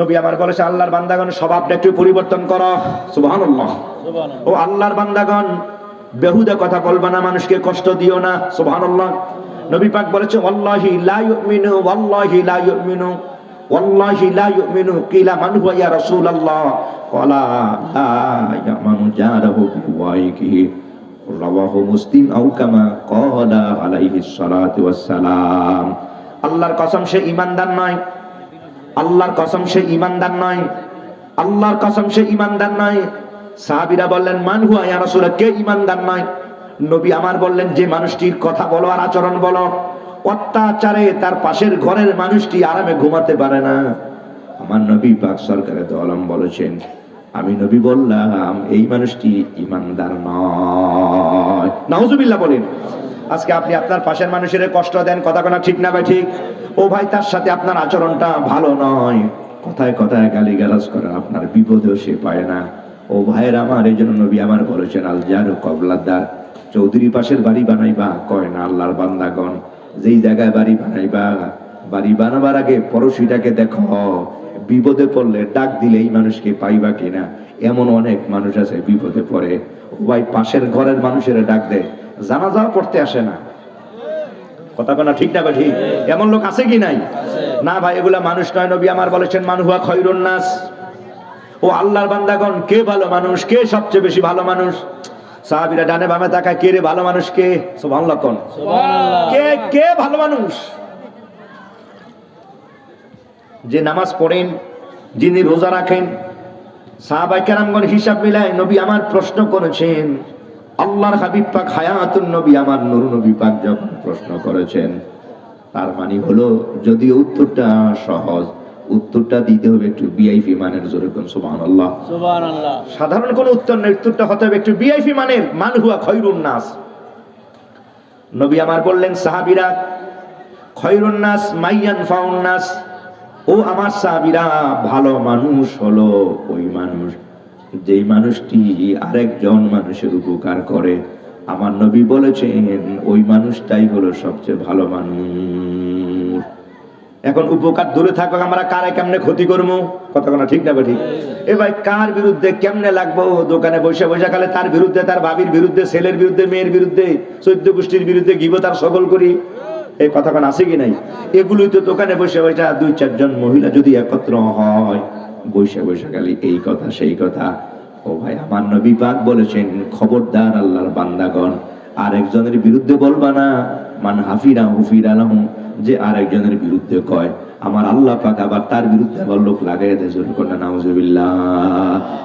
Speaker 1: নবী আমার বলেছে আল্লাহর বান্দাগণ স্বভাবটা একটু পরিবর্তন করো। সুবহানাল্লাহ। ও আল্লাহর বান্দাগণ, বেহুদা কথা বলবা না, মানুষকে কষ্ট দিও না। সুবহানাল্লাহ। নবী পাক বলেছে ওয়াল্লাহি লা ইউমিনু, ওয়াল্লাহি লা ইউমিনু, ওয়াল্লাহি লা ইউমিনু। কিলা মান হুয়া ইয়া রাসূলুল্লাহ? ক্বালা লা ইয়ামানু জারাহু বিওয়াইহি। রাওয়াহু মুসলিম আও কামা ক্বালা আলাইহিস সালাতু ওয়াস সালাম। আল্লাহর কসম সে ঈমানদার নয়, আল্লাহর কসম সে ঈমানদার নয়, আল্লাহর কসম সে ঈমানদার নয়। সাহাবীরা বললেন মান হুয়া ইয়া রাসূলুল্লাহ, কে ঈমানদার নয়? নবী আমার বললেন যে মানুষটির কথা বলো আর আচরণ বলো অত্যাচারে তার পাশের ঘরের মানুষটি আরামে ঘুমাতে পারে না। আমার নবী পাক সরকারে তো আলম বলেছেন, আমি নবী বললাম এই মানুষটি ঈমানদার নয়। নাউজুবিল্লাহ বলেন। আজকে আপনি আপনার পাশের মানুষের কষ্ট দেন, কথা কোনা ঠিক না ভাই? ঠিক। ও ভাই, তার সাথে আপনার আচরণটা ভালো নয়, কথায় কথায় গালিগালাজ করেন, আপনার বিপদেও সে পায় না। ও ভাইয়ের আমার, এই জন্য নবী আমার বলেছেন আল জারু কবলাদ্দার। চৌধুরী পাশের বাড়ি বানাইবা, কয় না আল্লাহর বান্দাগণ, যেই জায়গায় বাড়ি বানাইবা, বাড়ি বানাবার আগে পড়োশিটাকে দেখো, বিপদে পড়লে ডাক দিলে এই মানুষকে পাইবা কিনা। এমন অনেক মানুষ আছে বিপদে পড়ে, ভাই পাশের ঘরের মানুষের ডাক দেয়, জানাজাও পড়তে আসে না। কথা কোনা ঠিক না বা ঠিক? এমন লোক আছে কি নাই? না ভাই, এগুলা মানুষ নয়। নবী আমার বলেছেন মান হুয়া খায়রুন নাস। ও আল্লাহর বান্দাগণ, কে ভালো মানুষ, কে সবচেয়ে বেশি ভালো মানুষ? সাহাবীরা ডানে বামে তাকায়, কে রে ভালো মানুষ, কে? সুবহানাল্লাহ কোন? সুবহানাল্লাহ। কে কে ভালো মানুষ? যে নামাজ পড়েন, যিনি রোজা রাখেন। সাহাবায়ে কেরামগণ হিসাব মিলায় নবী আমার প্রশ্ন করেছেন, আল্লাহর হাবিব পাক হায়াতুন নবী আমার নূর নবী পাক যখন প্রশ্ন করেছেন, তার মানে হলো যদিও উত্তরটা সহজ, উত্তরটা দিতে হবে একটু ভিআইপি মানের। জোরে কোন সুবহানাল্লাহ। সুবহানাল্লাহ। সাধারণ কোন উত্তর নেই, উত্তরটা হতে হবে একটু ভিআইপি মানের। মান হুয়া খায়রুন নাস। নবী আমার বললেন, সাহাবীরা, খায়রুন নাস মাইয়ান ফাউন নাস। ও আমার সাহাবীরা, ভালো মানুষ হলো ওই মানুষ যেই মানুষটি আরেকজন মানুষের উপকার করে। আমার নবী বলেছেন ওই মানুষটাই হলো সবচেয়ে ভালো মানুষ। এখন উপকার দূরে থাকো, আমরা কারে কেমনে ক্ষতি করবো? কথা না ঠিক না ঠিক? এ ভাই, কার বিরুদ্ধে কেমনে লাগবো? দোকানে বসে বসে খালে তার বিরুদ্ধে, তার ভাবির বিরুদ্ধে, ছেলের বিরুদ্ধে, মেয়ের বিরুদ্ধে, চৈদ্য গোষ্ঠীর বিরুদ্ধে গিবত আর সকল করি। এই কথা কোন আছে কি নাই? এগুলোই তো দোকানে বসে বসে দুই চারজন মহিলা যদি একত্র হয়, বসে বসে খালি এই কথা সেই কথা। ও ভাই, আমার নবী পাক বলেছেন, খবরদার আল্লাহর বান্দাগণ, আরেকজনের বিরুদ্ধে বলবা না। মান হাফিরা হুফিরা লাহু, যে আরেকজনের বিরুদ্ধে কয়, আমার আল্লাহ পাক আবার তার বিরুদ্ধে আবার লোক লাগাই দেয়। জোরে কোন নাউজুবিল্লাহ।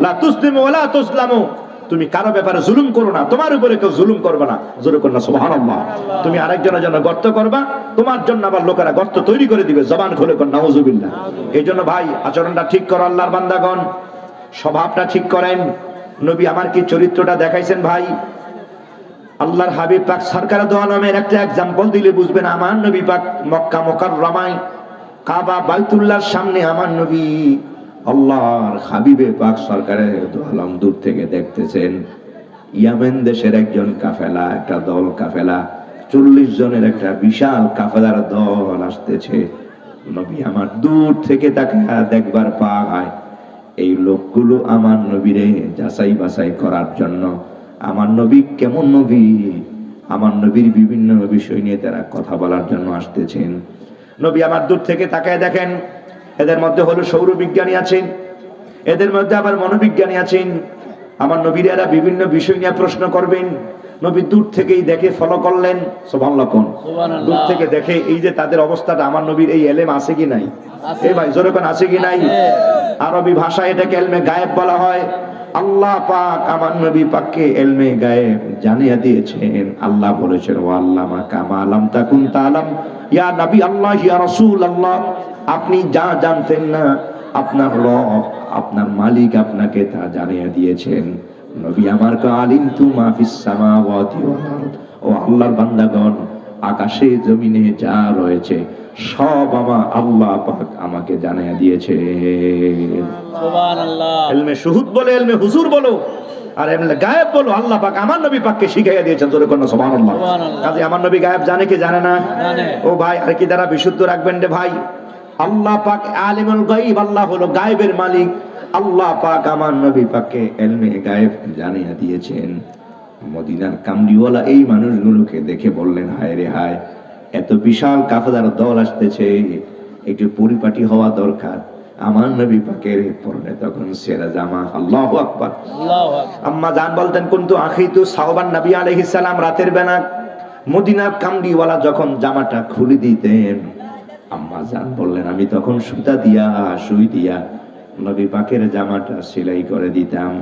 Speaker 1: লা তুসলিমু ওয়া লা তুসলামু। তুমি কারো ব্যাপারে জুলুম করো না, তোমার উপরে কেউ জুলুম করবে না। জোরে কোন সুবহানাল্লাহ। তুমি আরেকজনের জন্য গর্ত করবা, তোমার জন্য আবার লোকেরা গর্ত তৈরি করে দিবে। জবান খুলে কোন নাউজুবিল্লাহ। এইজন্য ভাই, আচরণটা ঠিক করো আল্লাহর বান্দাগণ, স্বভাবটা ঠিক করেন। নবী আমার কি চরিত্রটা দেখাইছেন ভাই। আল্লাহর হাবিব পাক সরকার দো আলমের একটা এক্সাম্পল দিলে বুঝবেন। আমার নবী পাক মক্কা মুকাররমায় কাবা বাইতুল্লাহর সামনে আমার নবী আল্লাহর হাবিবে পাক সরকারে দো আলম দূর থেকে দেখতেছেন। ইয়ামেন দেশের একজন কাফেলা, একটা দল কাফেলা, 40 জনের একটা বিশাল কাফেলার দল আসতেছে। নবী আমার দূর থেকে তাকে দেখবার পায় এই লোকগুলো আমার নবীরে যাচাই বাছাই করার জন্য। আমার নবী কেমন নবী, আমার নবীর বিভিন্ন বিষয় নিয়ে তারা কথা বলার জন্য আসতেছেন। নবী আমার দূর থেকে তাকায় দেখেন, এদের মধ্যে হলো সৌরবিজ্ঞানী আছেন, এদের মধ্যে আবার মনোবিজ্ঞানী আছেন। আমার নবীরা এরা বিভিন্ন বিষয় নিয়ে প্রশ্ন করবেন। নবী দূর থেকেই দেখে ফলো করলেন। সুবহানাল্লাহ কোন? দূর থেকে দেখে এই যে তাদের অবস্থাটা, আমার নবীর এই এলেম আছে কি নাই? এই ভাই জোরে কোন আছে কি নাই? আরবি ভাষায় এটাকে ইলমে গায়েব বলা হয়। আল্লাহ পাক আমার নবী পাককে ইলমে গায়েব জানিয়ে দিয়েছেন। আল্লাহ বলেছেন, ওয়া আল্লামা কামা লাম তাকুন তাআলাম। ইয়া নবী আল্লাহ, ইয়া রাসূল আল্লাহ, আপনি যা জানতেন না, আপনার রব, আপনার মালিক আপনাকে তা জানিয়ে দিয়েছেন। নবী আমার কা আলিমতু মা ফিস সামাওয়াতি ওয়াল আরদ। ও আল্লাহর বান্দাগণ, আকাশে জমিনে যা রয়েছে সব আমার আল্লাহ পাক আমাকে জানিয়ে দিয়েছে। সুবহানাল্লাহ। ইলমে শুহুদ বলে, ইলমে হুজুর বলো, আর ইলমে গায়েব বলো, আল্লাহ পাক আমার নবী পাককে শিখাইয়া দিয়েছেন। জোরে কোন সুবহানাল্লাহ। কাজে আমার নবী গায়েব জানে কি জানে না? জানে। ও ভাই, আর কি দ্বারা বিশুদ্ধ রাখবেন রে ভাই। আল্লাহ পাক আলিমুল গায়ব, আল্লাহ হলো গায়েবের মালিক। আল্লাহ পাক আমার নবী পাককে ইলমে গায়েব জানিয়ে দিয়েছেন। মদিনার কামলিওয়ালা এই মানুষগুলোকে দেখে বললেন, হায় রে হায়, এত বিশাল কাফেলার দল আসতেছে, একটু পরিপাটি হওয়া দরকার। আমার নবী পাকের পরনে তখন সেরা জামা। আল্লাহু আকবার, আল্লাহু আকবার। আম্মা জান বলতেন, কুনতু আখিতু সাওবান নবী আলাইহিস সালাম, রাতের বেলা মদিনার কামলিওয়ালা যখন জামাটা খুলে দিতেন, আম্মা জান বললেন, আমি তখন সুতা দিয়া সুই দিয়া নবী পাকের জামাটা সেলাই করে দিতাম।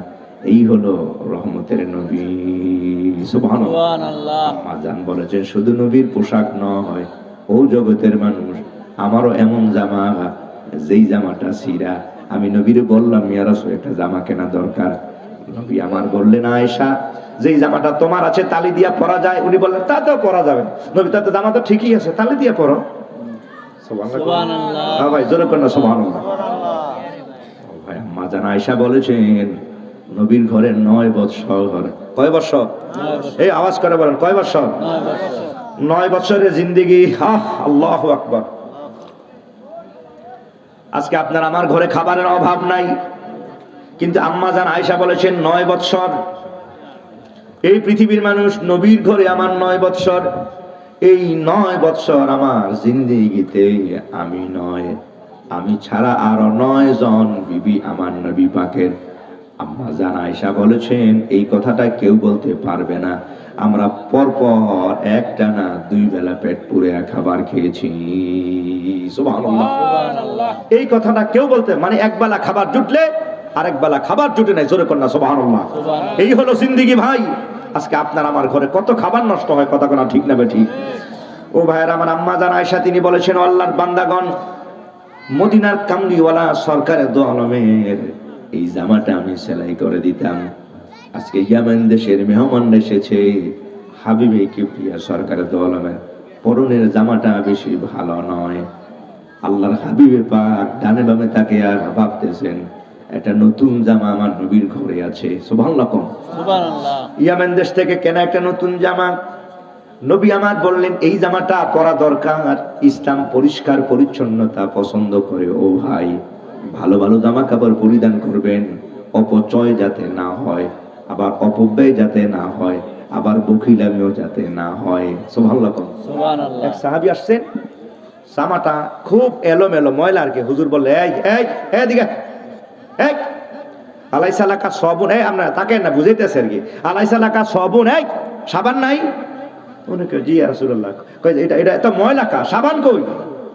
Speaker 1: এই হলো রহমতের নবী। সুবহানাল্লাহ। আম্মা জান বলেছেন, শুধু নবীর পোশাক নয়, ও জগতের মানুষ, আমারও এমন জামা, যেই জামাটা ছিঁড়া। আমি নবীরে বললাম, ইয়া রাসূল, একটা জামা কেনা দরকার। নবী আমার বললেন, আয়েশা, যেই জামাটা তোমার আছে তালি দিয়া পরা যায়। উনি বললেন, তাতেও পরা যাবে। নবী, তাতে জামা তো ঠিকই আছে, তালি দিয়া পরো। সুবহানাল্লাহ। হ্যাঁ ভাই, জোরে কর না সুবহানাল্লাহ। ভাই, আম্মা জান আয়েশা বলেছেন, নবীর ঘরে 9 বছর। কয় বছর? এই আওয়াজ করে বলেন, কয় বছর? 9 বছরের জিন্দেগি। আল্লাহু আকবার। আজকে আপনার আমার ঘরে খাবারের অভাব নাই, কিন্তু আম্মা জান আয়েশা বলেছেন 9 বছর। এই পৃথিবীর মানুষ নবীর ঘরে আমার 9 বৎসর, এই 9 বৎসর আমার জিন্দেগিতে আমি ছাড়া আরো 9 জন বিবি আমার নবী পাকের আম্মা জান আয়েশা বলেছেন এই কথাটা কেউ বলতে পারবে না আমরা পরপর একটানা 2 বেলা পেট পুরে খাবার খেয়েছি। সুবহানাল্লাহ। এই কথাটা কেউ বলতে, মানে এক বেলা খাবার জুটলে আরেক বেলা খাবার জুটে নাই, জোরে কন্যা সুবহানাল্লাহ। এই হলো জিন্দেগি ভাই। আজকে আপনার আমার ঘরে কত খাবার নষ্ট হয়, কথা কোনা ঠিক না ঠিক? ও ভাইয়ের আমার আম্মা জান আয়েশা তিনি বলেছেন আল্লাহর বান্দাগণ, মদিনার কামলিওয়ালা সরকারের দো আলমের এই জামাটা আমি সেলাই করে দিতাম। আজকে ইয়ামেন দেশের মেহমান এসেছে, হাবিবে কিবরিয়া সরকারের দো আলমের পরনের জামাটা বেশি ভালো নয়। আল্লাহর হাবিবে পাক ডানে বামে তাকে আর ভাবতেছেন একটা নতুন জামা আমার নবীর ঘরে আছে। সুবহানাল্লাহ। সুবহানাল্লাহ। ইয়ামেন দেশ থেকে কেনা একটা নতুন জামা, নবী আমার বললেন এই জামাটা পরা দরকার, ইসলাম পরিষ্কার পরিচ্ছন্নতা পছন্দ করে। ও ভাই, ভালো ভালো জামা কাপড় পরিধান করবেন, অপচয় যাতে না হয়, আবার অপব্যয় যাতে না হয়, আবার বখিলামিও যাতে না হয়। সুবহানাল্লাহ। সুবহানাল্লাহ। এক সাহাবী আসছেন, জামাটা খুব এলোমেলো ময়লা আর কি। হুজুর বললে এই এই এদিকে এই আলাইসা লাকা সাবুন, এই আমরা তাকে না বুঝাইতেছে আর কি, আলাইসা লাকা সাবুন, এই সাবান নাই? উনি কয় জি ইয়া রাসূলুল্লাহ। কয় এটা এত ময়লা কা, সাবান কই?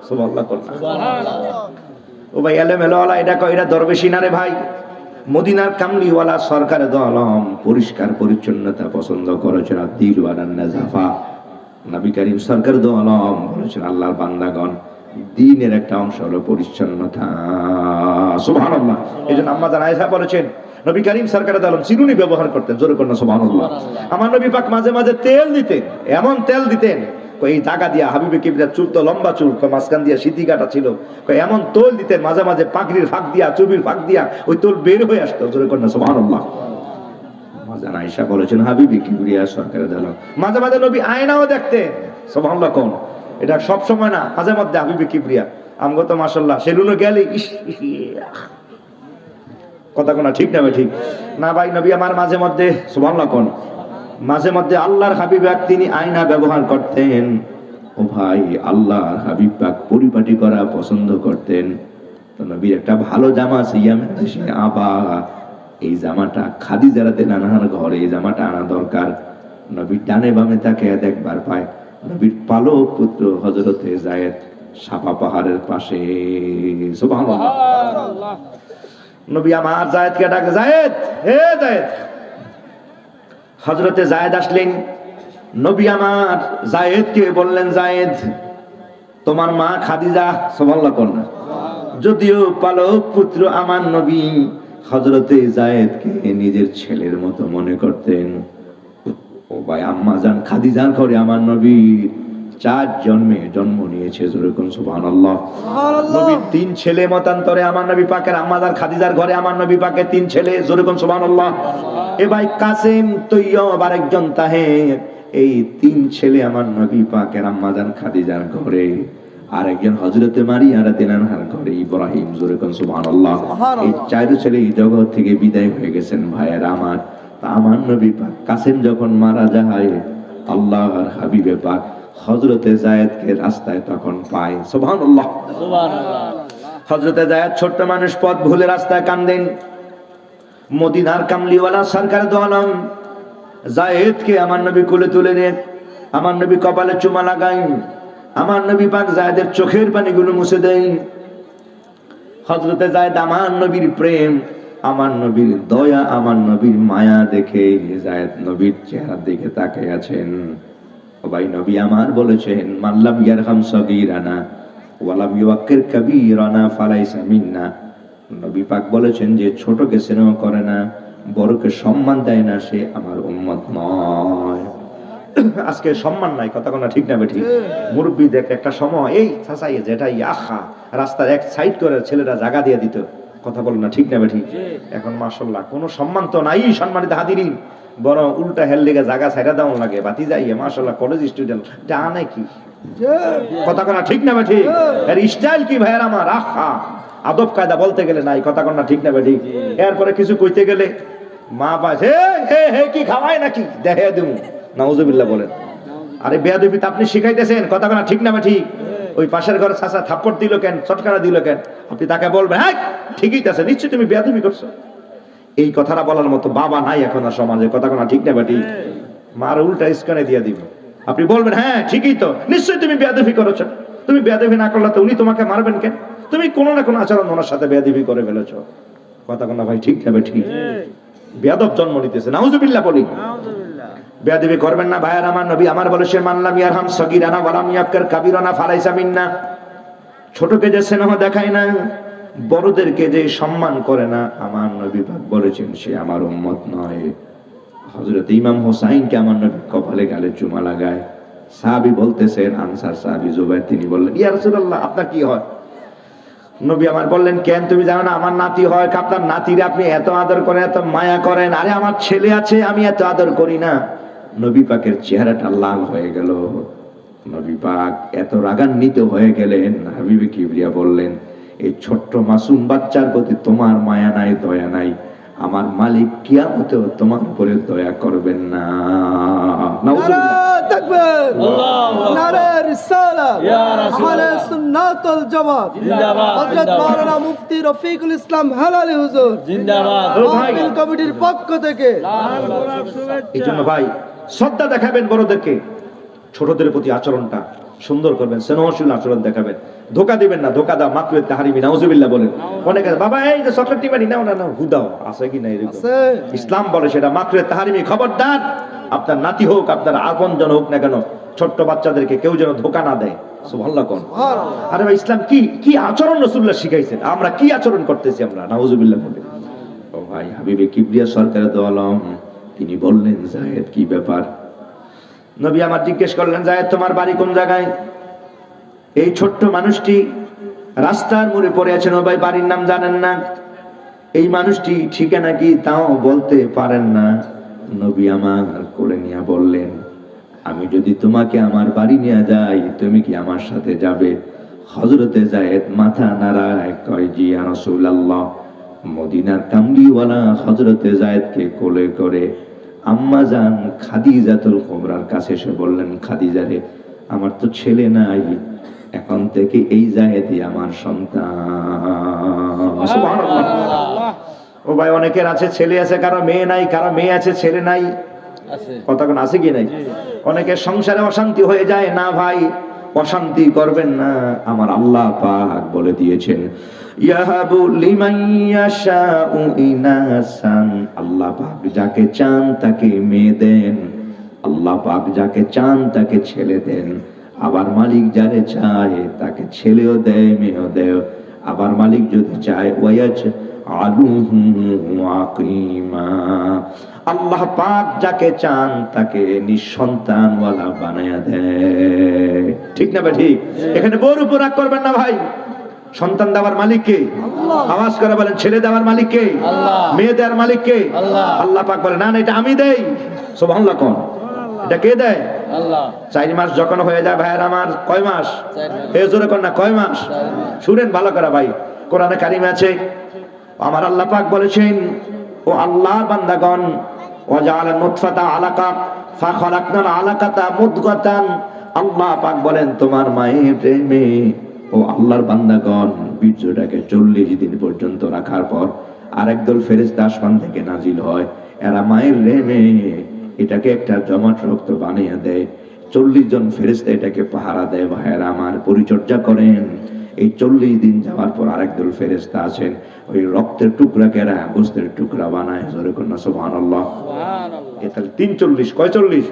Speaker 1: সুবহানাল্লাহ। ও ভাই এলোমেলো ওয়ালা এটা কয় এটা দরবেশি না রে ভাই। মদিনার কামলিওয়ালা সরকারে দো আলম পরিষ্কার পরিচ্ছন্নতা পছন্দ করেছেন, আর দিল ওয়ালান নাজাফা। নবী করিম সরকার দো আলম বলেছেন আল্লাহর বান্দাগণ দ্বীনের একটা অংশ হলো পরিচ্ছন্নতা। সুবহানাল্লাহ। এইজন্য আম্মা জান আয়েশা বলেছেন নবী করিম সরকার দো আলম চিরুনি ব্যবহার করতেন, জোরে করুন সুবহানাল্লাহ। আমার নবী পাক মাঝে মাঝে তেল দিতেন, এমন তেল দিতেন এই জায়গা দিয়া হাবিবে কিবরিয়ার চুল তো লম্বা চুল, মাঝখান দিয়া সিদ্ধি কাটা ছিল, এমন তোল দিতেন মাঝে মাঝে পাগড়ির ফাঁক দিয়া চুবির ফাঁক দিয়া ওই তোল বের হয়ে আসতো, জোরে করুন সুবহানাল্লাহ। জান আয়েশা বলেছেন হাবিবে কিবরিয়া সরকার দো আলম মাঝে মাঝে নবী আয়নাও দেখতেন। সুবহানাল্লাহ। কোন এটা সব সময় না, মাঝে মধ্যে হাবিবে কিবরিয়া আমগো তো মাশাআল্লাহ সেলুনে গেলে কথা কোনা ঠিক না ঠিক না ভাই? নবী আমার মাঝে মধ্যে সুবহানাল্লাহ কোন মাঝে মধ্যে আল্লাহর হাবিব তিনি আয়না ব্যবহার করতেন। ও ভাই, আল্লাহর হাবিব পাক পরিপাটি করা পছন্দ করতেন। তো নবীর একটা ভালো জামা আছে ইয়ামেন দেশে, আবা এই জামাটা খাদিজা রাদিয়াল্লাহু আনহার ঘরে এই জামাটা আনা দরকার। নবীর ডানে বামে তাকে একবার পায় নবীর পালক পুত্র হযরতে যায়েদ সাফা পাহাড়ের পাশে। সুবহানাল্লাহ। নবী আমার যায়েদকে ডাকে, যায়েদ, হে যায়েদ। হযরতে যায়েদ আসলেন, নবী আমার যায়েদকে বললেন যায়েদ তোমার মা খাদিজা। সুবহানাল্লাহ। করনা যদিও পালক পুত্র আমার নবী হযরতে যায়েদকে নিজের ছেলের মতো মনে করতেন। ও ভাই, আম্মা জান খাদিজার ঘরে আমার নবীর 4 জন্মে জন্ম নিয়েছে, যেরকম সুবহানাল্লাহ। নবীর 3 ছেলে মতান্তরে আমার নবী পাকের আম্মা জান খাদিজার ঘরে আমার নবী পাকের 3 ছেলে, যেরকম সুবহানাল্লাহ। এ ভাই কাসেম তৈয়ব আরেকজন তাহের, এই 3 ছেলে আমার নবী পাকের আম্মা জান খাদিজার ঘরে। আরেকজন হযরতে মারিয়া রাদিয়াল্লাহু আনহার ঘরে ইব্রাহিম, যেরকম সুবহানাল্লাহ। এই 4 ছেলে এই জগৎ থেকে বিদায় হয়ে গেছেন ভাইয়েরা আমার। আমার নবী পাক কাসেম যখন মারা যায়, আল্লাহর হাবিবে পাক হযরতে যায়েদকে রাস্তায় তখন পায়। সুবহানাল্লাহ। সুবহানাল্লাহ। হযরতে যায়েদ ছোট্ট মানুষ, পথ ভুলে রাস্তায় কান্দেন। মদিনার কামলিওয়ালা সরকার দো আলম যায়েদকে আমার নবী কোলে তুলে নেন, আমার নবী কপালে চুমা লাগায়, আমার নবী পাক যায়েদের চোখের পানিগুলো মুছে দেন। হযরতে যায়েদ আমার নবীর প্রেম, আমার নবীর দয়া, আমার নবীর মায়া দেখে যায়েদ নবীর চেহারা দিকে তাকিয়ে আছেন। ও ভাই, নবী আমার বলেছেন মাল্লাম ইয়ারহাম সগীরানা ওয়ালাম ইউক্কির কবীরানা ফালাইসা মিন্না। নবী পাক বলেছেন যে ছোটকে স্নেহ করে না, বড়কে সম্মান দেয় না, সে আমার উম্মত নয়। আজকে সম্মান নাই, কথা কোনা ঠিক না ঠিক? মুরব্বী দেখ একটা সময় এই চাচাই যেটাই আখা রাস্তার এক সাইড করে ছেলেরা জায়গা দিয়ে দিত, কথা বল না ঠিক না ঠিক? এখন মাশাআল্লাহ কোনো সম্মান তো নাই। সম্মানিত হাজিরিন, বড় উল্টা হেল লেগে জায়গা ছাইরা দাও লাগে বাতি যাইয়ে মাশাআল্লাহ কলেজ স্টুডেন্ট জানে কি কথা কোনা ঠিক না ঠিক? এর স্টাইল কি ভাইয়ের আমার, আখা আদব কায়দা বলতে গেলে নাই, কথা কোনা ঠিক না ঠিক? এরপরে কিছু কইতে গেলে মা বাস হে কি খাওয়ায় নাকি দেখে দেবো, নাউজুবিল্লাহ বলেন। আরে বেয়াদবি তো আপনি শিখাইতেছেন, কথা না ঠিক না ঠিক? ওই পাশের ঘরে চাচা থাপ্পড় দিল কেন, চটকানা দিল কেন, আপনি তাকে বলবেন হ্যাঁ ঠিকই আছে, নিশ্চয়ই তুমি বেয়াদবি করছো। এই কথাটা বলার মতো বাবা নাই এখন আর সমাজে, কথা না ঠিক না ঠিক? মার উল্টা স্কানে দিয়ে দিবে, আপনি বলবেন হ্যাঁ ঠিকই তো, নিশ্চয়ই তুমি বেয়াদবি করেছো। তুমি বেয়াদবি না করলে তো উনি তোমাকে মারবেন কেন? তুমি কোনো না কোনো আচরণ ওনার সাথে বেয়াদবি করে ফেলেছো, কথা না ভাই ঠিক না ঠিক? বেয়াদব জন্ম নিতেছে, নাউজুবিল্লাহ বলি। বেয়াদবি করবেন না ভাইয়ার আমার। নবী আমার বলেছেন মানলাম ইয়ারহাম সগীরানা ওয়ালাম ইয়াবকার কাবীরানা ফালাইসা মিন্না। ছোটকে যে স্নেহ দেখায় না, বড়দেরকে যে সম্মান করে না, আমার নবী পাক বলেছেন সে আমার উম্মত নয়। হযরত ইমাম হোসাইনকে আমার নবী কপালে গালে চুমা লাগায়। সাহাবী বলতেছেন, আনসার সাহাবী জুবাইর, তিনি বললেন ইয়া রাসূলুল্লাহ আপনার কি হয়? নবী আমার বললেন কেন তুমি জানো না আমার নাতি হয়? আপনার নাতিরে আপনি এত আদর করেন, এত মায়া করেন। আরে আমার ছেলে আছে, আমি এত আদর করি না। নবী পাকের চেহারাটা লাল হয়ে গেল। নবী পাক এত রাগান্বিত হয়ে গেলেন, হাবিবে কিবরিয়া বললেন এই ছোট্ট মাসুম বাচ্চার প্রতি তোমার মায়া নাই, দয়া নাই, আমার মালিক কিয়ামতেও তোমার উপরে দয়া করবেন না। নাউজুবিল্লাহ।
Speaker 2: তাকবীর, নারে রিসালাত, আহলে সুন্নাত ওয়াল জামাত জিন্দাবাদ। হযরত মাওলানা মুফতি রফিকুল ইসলাম হেলালি হুজুর জিন্দাবাদ। মাহফিল কমিটির পক্ষ থেকে
Speaker 1: এইজন্য ভাই শ্রদ্ধা দেখাবেন বড়দেরকে, ছোটদের প্রতি আচরণটা সুন্দর করবেন, স্নেহশীল আচরণ দেখাবেন। ধোকা দিবেন না, ধোকা দাও মাকরুহে তাহরিমি, নাউজুবিল্লাহ বলেন। অনেকে বাবা এই যে চকলেট টিপানি নাও না, হুদাও আছে কি না এরকম? ইসলাম বলে সেটা মাকরুহে তাহরিমি। খবরদার, আপনার নাতি হোক, আপনার আপনজন হোক না কেন, ছোট্ট বাচ্চাদেরকে কেউ যেন ধোকা না দেয়। সুবহানাল্লাহ কোন। আরে ভাই ইসলাম কি আচরণ রাসূলুল্লাহ শিখাইছেন, আমরা কি আচরণ করতেছি আমরা, নাউজুবিল্লাহ বলেন। ও ভাই হাবিবে কিবরিয়া সরকারের দো আলম তিনি বললেন যায়েদ কি ব্যাপার? নবী আমার জিজ্ঞেস করলেন যায়েদ তোমার বাড়ি কোন জায়গায়? এই ছোট্ট মানুষটি রাস্তার মোড়ে পড়ে আছেন, ও ভাই বাড়ির নাম জানেন না। এই মানুষটি ঠিকানা কি তাও বলতে পারেন না। নবী আমার কোলে নিয়ে বললেন আমি যদি তোমাকে আমার বাড়ি নিয়ে যাই তুমি কি আমার সাথে যাবে? হযরতে যায়েদ মাথা নাড়ায়, কয় জি ইয়া রাসূলুল্লাহ। মদিনার কামলিওয়ালা হযরতে যায়েদকে কোলে করে আম্মা জান খাদিজাতুল কুবরার কাছে এসে বললেন খাদিজা রে, আমার তো ছেলে নাই, এখন থেকে এই যায়েদই আমার সন্তান। সুবহানাল্লাহ। ও ভাই অনেকের আছে ছেলে আছে, কারো মেয়ে নাই, কারো মেয়ে আছে ছেলে নাই, কথা কোন আছে কি নাই? অনেকের সংসারে অশান্তি হয়ে যায় না ভাই, অশান্তি করবেন না। আমার আল্লাহ পাক বলে দিয়েছেন ইয়াহাবু লিমান ইয়াশাউ ইনাসান, আল্লাহ পাক যাকে চান তাকে মেয়ে দেন, আল্লাহ পাক যাকে চান তাকে ছেলে দেন। আবার মালিক যারে চায় তাকে ছেলেও দেয় মেয়েও দেয়। আবার মালিক যদি চায় ওয়াজ আলুহু আকিমা, আল্লাহ পাক যাকে চান তাকে নিঃসন্তানওয়ালা বানায়া দেয়। ঠিক না ভাই ঠিক? এখানে বউর উপর রাগ করবেন না ভাই। সন্তান দেওয়ার মালিক কে? আওয়াজ করে বলেন ছেলে দেওয়ার মালিক কে? মেয়ে দেওয়ার মালিক কে? আল্লাহ পাক বলে না না এটা আমি দেই। সুবহানাল্লাহ কোন। এটা কে দেয়? আল্লাহ। 4 মাস যখন হয়ে যায় ভাইয়ের আমার, কয় মাস? এই জোরে কোন না কয় মাস? শুনেন ভালো করে ভাই, কোরআনে কারিমে আছে আমার আল্লাহ পাক বলেছেন ও আল্লাহর বান্দাগণ ওয়াজআলা নুতফাতা আলাকা ফাখালাকনাল আলাকাতা মুদগাতান, আল্লাহ পাক বলেন তোমার মায়ের প্রেমে ও আল্লাহর বান্দাগণ বীর্যটাকে 40 দিন পর্যন্ত রাখার পর আরেকদল ফেরেশতা আসমান থেকে নাজিল হয়, এরা মায়ের প্রেমে এটাকে একটা জমাট রক্ত বানিয়ে দেয়। 40 জন ফেরেশতা এটাকে পাহারা দেয়। ভাইয়েরা আমার পরিচর্যা করেন। এই 40 দিন যাওয়ার পর আরেকদল ফেরেশতা আছেন ওই রক্তের টুকরাকে এরা গোশতের টুকরা বানায়। জোরে কন্যা সুবহানাল্লাহ। সুবহানাল্লাহ। এটা 43 কয় 40?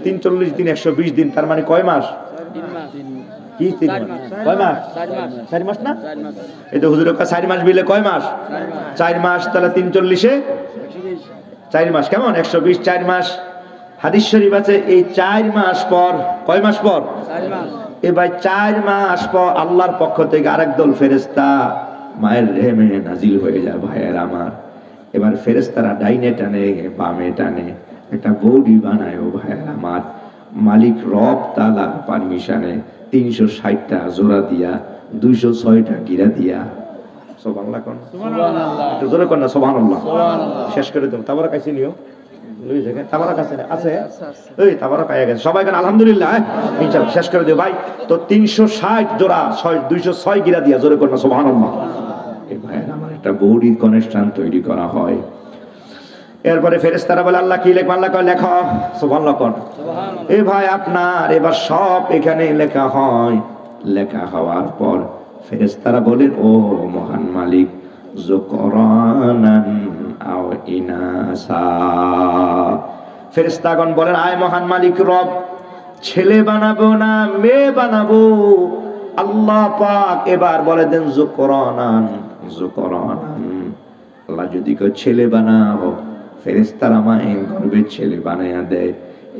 Speaker 1: 43 দিন 120 দিন, তার মানে কয় মাস? 3 মাস। কি 3 মাস? কয় মাস? 4 মাস না? এই তো হুজুরের কাছে 4 মাস মিলে কয় মাস? 4 মাস। তাহলে 43 এ 4 মাস কেমন 120, 4 মাস। হাদিস শরীফ আছে এই 4 মাস পর, কয় মাস পর? 4 মাস। এ ভাই 4 মাস পর আল্লাহর পক্ষ থেকে আরেক দল ফেরেশতা মায়ের রেহেমে নাজিল হয়ে যায়। ভাইয়ের আমার এবার ফেরেশতারা ডাইনে টানে বামে টানে একটা বডি বানায়। ও ভাইয়ের আমার মালিক রব তাআলা পারমিশনে 360টা জোড়া দিয়া 206টা গিরা দিয়া সুবহানাল্লাহ কোন
Speaker 3: সুবহানাল্লাহ
Speaker 1: একটু জোরে কোন না সুবহানাল্লাহ।
Speaker 3: সুবহানাল্লাহ।
Speaker 1: শেষ করে দেব। তাবারক কাছে নিও, ওই জায়গায় তাবারক আছে আছে,
Speaker 2: আচ্ছা।
Speaker 1: ওই তাবারক আয়া গেছে সবাই কেন আলহামদুলিল্লাহ। ইনশাআল্লাহ শেষ করে দেব ভাই। তো 360 জোড়া 206 গিরা দিয়া জোরে কোন না সুবহানাল্লাহ। এই ভাইয়ের আমার একটা বৌড়ির অনুষ্ঠান তৈরি করা হয়। এরপরে ফেরেশতারা বলে আল্লাহ কি লেখো? আল্লাহ কয় লেখো সুবহানাল্লাহ কোন। এ ভাই আপনার এবার সব এখানে লেখা হয়। লেখা হওয়ার পর ফেরেশতারা বলেন ও মহান মালিক, যুকরানান আও ইনাসা। ফেরেশতাগণ বলেন আয় মহান মালিক রব, ছেলে বানাবো না মেয়ে বানাবো? আল্লাহ পাক এবার বলে দেন যুকরানান, যুকরানান। আল্লাহ যদি কেউ ছেলে বানাও, ফেরেশতারা মায়ের গর্ভে ছেলে বানায়া দেয়।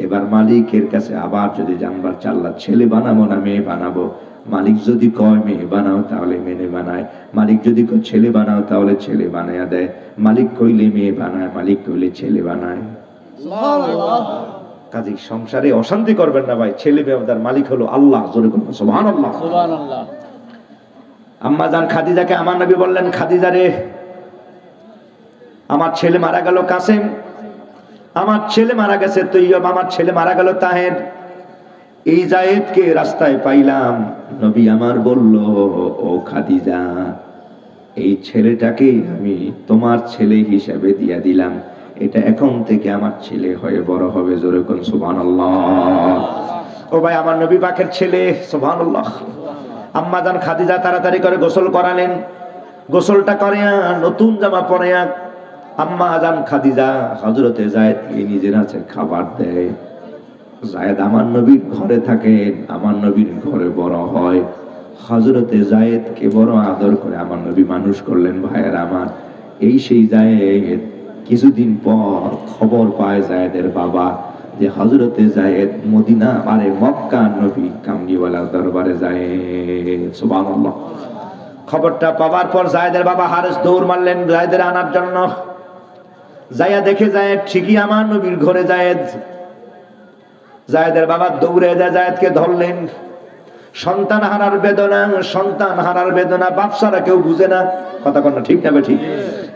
Speaker 1: এবার মালিকের কাছে আবার যদি জানবার চাল্লা ছেলে বানাবো না মেয়ে বানাবো, মালিক যদি কয় মেয়ে বানাও তাহলে মেয়ে বানায়, মালিক যদি কয় ছেলে বানাও তাহলে ছেলে বানায়া দেয়, মালিক কইলে মেয়ে বানায়, মালিক কইলে ছেলে বানায়।
Speaker 2: সুবহানাল্লাহ।
Speaker 1: কাজে সংসারে অশান্তি করবেন না ভাই, ছেলে মেয়েদের মালিক হলো আল্লাহ। জোরে করুন সুবহানাল্লাহ।
Speaker 3: সুবহানাল্লাহ।
Speaker 1: আম্মা জান খাদিজাকে আমার নবী বললেন, খাদিজা রে, আমার ছেলে মারা গেল কাসেম, আমার ছেলে মারা গেছে তৈয়ব, আমার ছেলে মারা গেল তাহের। এই জায়েদকে রাস্তায় পাইলাম, নবী আমার বলল ও খাদিজা, এই ছেলেটাকে আমি তোমার ছেলে হিসেবে দিয়া দিলাম, এটা এখন থেকে আমার ছেলে হয়ে বড় হবে। জোরে কোন সুবহানাল্লাহ। ও ভাই আমার নবী পাকের ছেলে, সুবহানাল্লাহ। আম্মা জান খাদিজা তাড়াতাড়ি করে গোসল করালেন, গোসলটা করে নতুন জামা পরে আম্মা জান খাদিজা হযরতে যায়েদকে নিজের হাতে খাবার দেয়। যায়েদ আমার নবীর ঘরে থাকেন, আমার নবীর ঘরে বড় হয়। হযরতে যায়েদকে বড় আদর করে আমার নবী মানুষ করলেন। ভাইয়ের আমার, এই সেই যায়েদ। কিছুদিন পর খবর পায় যায়েদের বাবা যে হযরতে যায়েদ মদিনা আরে মক্কা নবী কামলিওয়ালার দরবারে যায়। সুবহানাল্লাহ। খবরটা পাওয়ার পর যায়েদের বাবা হারেস দৌড় মারলেন যায়েদের আনার জন্য। যায়া দেখে যায়েদ ঠিকই আমার নবীর ঘরে। যায়েদের বাবা দৌড়ে যায়, যায়েদকে ধরলেন। সন্তান হারার বেদনা, সন্তান হারার বেদনা বাপ ছাড়া কেউ বুঝে না। কথা কন না, ঠিক না ঠিক?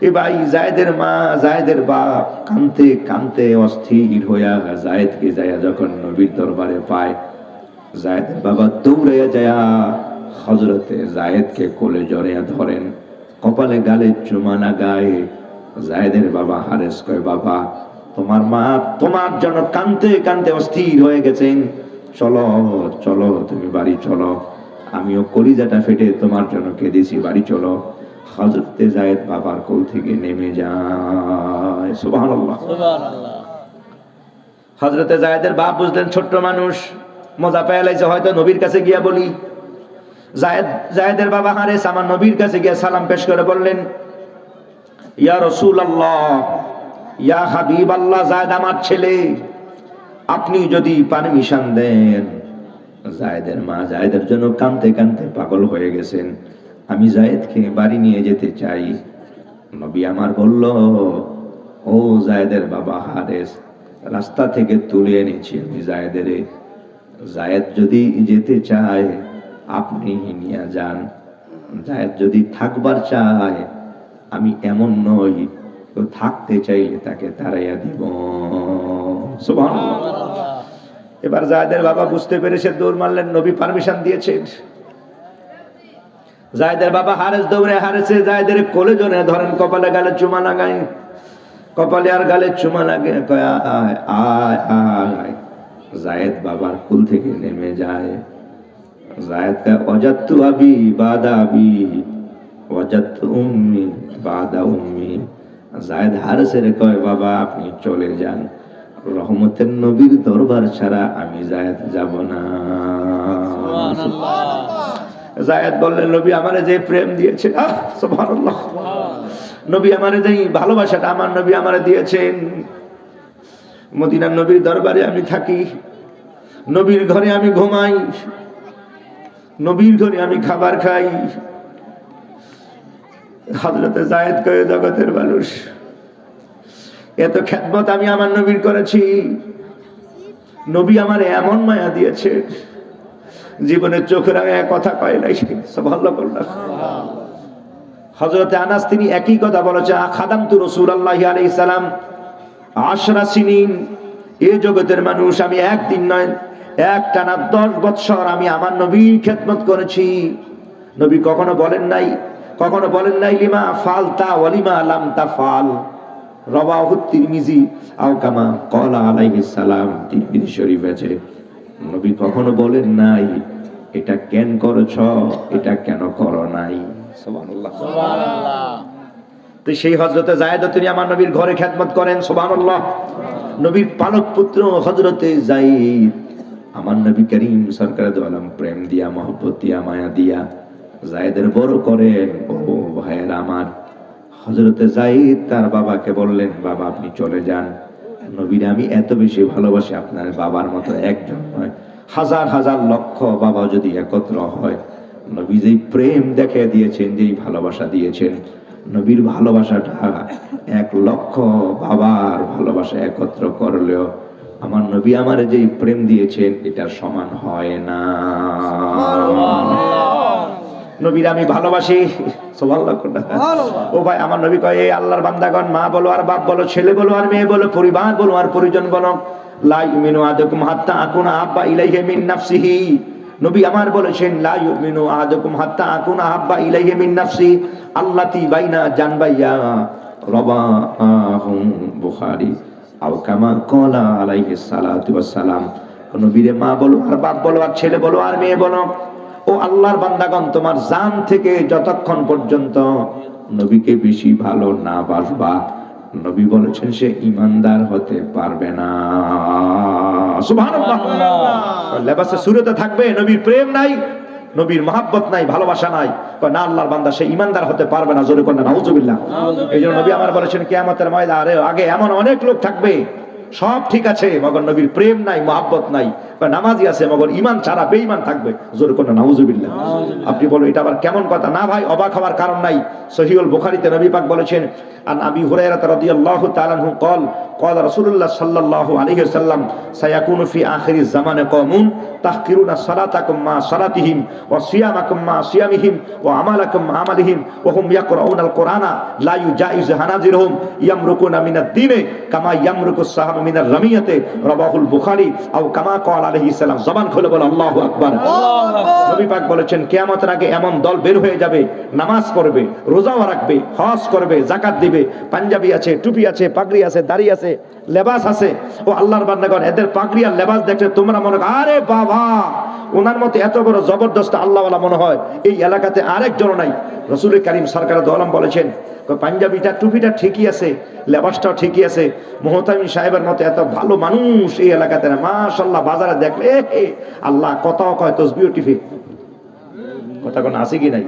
Speaker 1: এ ভাই যায়েদের মা, যায়েদের বাপ কানতে কানতে অস্থির হইয়া যায়েদকে যায়া যখন নবীর দরবারে পায়, যায়েদের বাবা দৌড়ে যায় হযরতে যায়েদকে কোলে জড়িয়ে ধরেন, কপালে গালে চুমা লাগায়। যায়েদের বাবা হারেস কয়, বাবা তোমার মা তোমার জন্য কানতে কানতে অস্থির হয়ে গেছেন, চলো চলো তুমি বাড়ি চলো, আমিও কলিজাটা ফেটে তোমার জন্য কেঁদেছি, বাড়ি চলো। হযরতে যায়েদ বাবার কোল থেকে নেমে যায়। সুবহানাল্লাহ।
Speaker 3: সুবহানাল্লাহ।
Speaker 1: হযরতে যায়েদের বাপ বুঝলেন ছোট্ট মানুষ, মজা পেয়ে লাইছে, হয়তো নবীর কাছে গিয়া বলি। যায়েদের বাবা হারেস আমার নবীর কাছে গিয়া সালাম পেশ করে বললেন, ইয়া রাসূলুল্লাহ, ইয়া হাবিবাল্লাহ, যায়েদ আমার ছেলে, আপনি যদি পারমিশন দেন। যায়েদের মা যায়েদের জন্য কাঁদতে কাঁদতে পাগল হয়ে গেছেন, আমি যায়েদকে বাড়ি নিয়ে যেতে চাই। নবী আমার বলল, ও যায়েদের বাবা হারেস, রাস্তা থেকে তুলে এনেছি আমি যায়েদের। যায়েদ যদি যেতে চায় আপনি নিয়ে যান, যায়েদ যদি থাকবার চায় আমি এমন নই, তো থাকতে চাইলে তাকে তাড়াইয়া দিব। সুবহানাল্লাহ। এবার যায়েদের বাবা বুঝতে পেরেছে, দৌড় মারলেন, নবী পারমিশন দিয়েছেন। যায়েদের বাবা হারেস দৌড়ে হারেছে যায়েদের কোলে জড়িয়ে ধরেন, কপালে গালে চুমা লাগায়, কপালে আর গালে চুমা লাগে, কয় আয় আয় আয়। যায়েদ বাবার কুল থেকে নেমে যায়। যায়েদ কয় ওয়াজাতু আবি বাদা আবি ওয়াজাতু উম্মি বাদা উম্মি। যায়েদ হারেসের কয়, বাবা আপনি চলে যান, রহমতের নবীর দরবার ছাড়া আমি যায়েদ যাব না। যায়েদ বললেন, নবী আমারে যে প্রেম দিয়েছে, সুবহানাল্লাহ, নবী আমারে যে ভালোবাসাটা আমার নবী আমারে দিয়েছেন, মদিনার নবীর দরবারে আমি থাকি, নবীর ঘরে আমি ঘুমাই, নবীর ঘরে আমি খাবার খাই। হযরতে যায়েদ কয়ে, জগতের মানুষ, এত খেদমত আমি আমার নবীর করেছি, নবী আমারে এমন মায়া দিয়েছে, জীবনের চোখের আগে কথা কয় নাই। সুবহানাল্লাহ। হযরতে আনাস তিনি একই কথা বলেছেন, খাদামতু রাসূলুল্লাহি আলাইহিস সালাম 10 সিনিন। এই জগতের মানুষ, আমি একদিন নয়, একটানা 10 বছর আমি আমার নবীর খেদমত করেছি। নবী কখনো বলেন নাই লিমা ফালতা ওয়ালিমা লাম তাফাল, রাওয়াহু তিরমিজি আও কামা ক্বালা আলাইহিস সালাম। তিরমিজি শরীফ আছে, নবী কখনো বলেন নাই এটা কেন করেছ, এটা কেন করো নাই। সুবহানাল্লাহ, সুবহানাল্লাহ। তো সেই হযরতে যায়েদ তিনি আমার নবীর ঘরে খেদমত করেন। সুবহানাল্লাহ। নবীর পালক পুত্র হযরতে যায়েদ আমার নবী করিম সরকার দু আলম প্রেম দিয়া, মহব্বত দিয়া, মায়া দিয়া যায়েদের বড় করেন। ও ভাইয়েরা আমার, হযরতে যায়েদ তার বাবাকে বললেন, বাবা আপনি চলে যান, নবীর আমি এত বেশি ভালোবাসি, আপনার বাবার মতো একজন নয়, হাজার হাজার লক্ষ বাবা যদি একত্র হয়, নবী যেই প্রেম দেখে দিয়েছেন, যেই ভালোবাসা দিয়েছেন, নবীর ভালোবাসাটা 1 লক্ষ বাবার ভালোবাসা একত্র করলেও আমার নবী আমার যেই প্রেম দিয়েছেন এটার সমান হয় না। নবীর আমি ভালোবাসি। সুবহানাল্লাহ। ও ভাই, আমার নবী কয়, এই আল্লাহর বান্দাগণ, মা বলো আর বাপ বলো, ছেলে বলো আর মেয়ে বলো, পরিবার বলো আর পরিজন বলো, লা ইউমিনু আহাদুকুম হাত্তা আকুনা আহাব্বা ইলাইহি মিন নাফসিহি। নবী আমার বলেছেন, লা ইউমিনু আহাদুকুম হাত্তা আকুনা আহাব্বা ইলাইহি মিন নাফসি আল্লাতী বাইনা জানবাইয়া, রাওয়াহু বুখারী আও কামা ক্বালা আলাইহিস সালাতু ওয়াস সালাম। নবীরে মা বলো আর বাপ বলো আর ছেলে বলো আর মেয়ে বলো, ও আল্লাহর বান্দাগণ, তোমার জান থেকে যতক্ষণ পর্যন্ত নবীকে বেশি ভালো না বাসবা, নবী বলেছেন সে ঈমানদার হতে পারবে না। সুবহানাল্লাহ। লেবাসে সুরতে থাকবে নবীর প্রেম নাই, নবীর মহব্বত নাই, ভালোবাসা নাই, না আল্লাহর বান্দা সে ঈমানদার হতে পারবে না। জোরে কোন নাউজুবিল্লাহ। এইজন্য নবী আমার বলেছেন, কিয়ামতের ময়দানে আগে এমন অনেক লোক থাকবে, সব ঠিক আছে মগর নবীর প্রেম নাই, মহব্বত নাই, নামাজি আছে মগর ঈমান ছাড়া বেঈমান থাকবে। জোরে কোন নাউজুবিল্লাহ। আপনি বলো এটা আবার কেমন কথা? না ভাই, অবাক হওয়ার কারণ নাই। সহিহুল বুখারীতে নবী পাক বলেছেন, আন আবি হুরায়রা রাদিয়াল্লাহু তাআলা আনহু قال قال رسول الله صلى الله عليه وسلم سيكون في آخر الزمان قوم تحقرون صلاتكم مع صلاتهم وصيامكم مع صيامهم وعملكم مع عملهم وهم يقرؤون القرآن لا يجاوز حناجرهم يمرقون من الدين كما يمرق السهم من الرمية رواه البخاري أو كما قال عليه السلام। জবান খুলে বলো আল্লাহু আকবার। নবী পাক বলেছেন, কিয়ামতের আগে এমন দল বের হয়ে যাবে, নামাজ পড়বে, রোজাও রাখবে, হজ করবে, যাকাত দিবে, পাঞ্জাবি আছে, টুপি আছে, পাগড়ি আছে, দাড়ি আছে, লেবাস আছে। ও আল্লাহর বান্দাগণ, এদের পাগড়ি আর লেবাস দেখলে তোমরা মনে করো, আরে বাবা, ওনার মতো এত বড় জবরদস্ত আল্লাহওয়ালা মনে হয় এই এলাকাতে আরেকজন নাই। রাসূল করিম সরকার দু আলম বলেছেন, পাঞ্জাবিটা টুপিটা ঠিকই আছে, লেবাসটাও ঠিকই আছে, মুহতামিম সাহেবের মতো এত ভালো মানুষ এই এলাকাতে না। মাশাআল্লাহ, বাজারে দেখলে আল্লাহ কথাও কয়, তসবিহ টিপে, কথা কোন আছে কি নাই?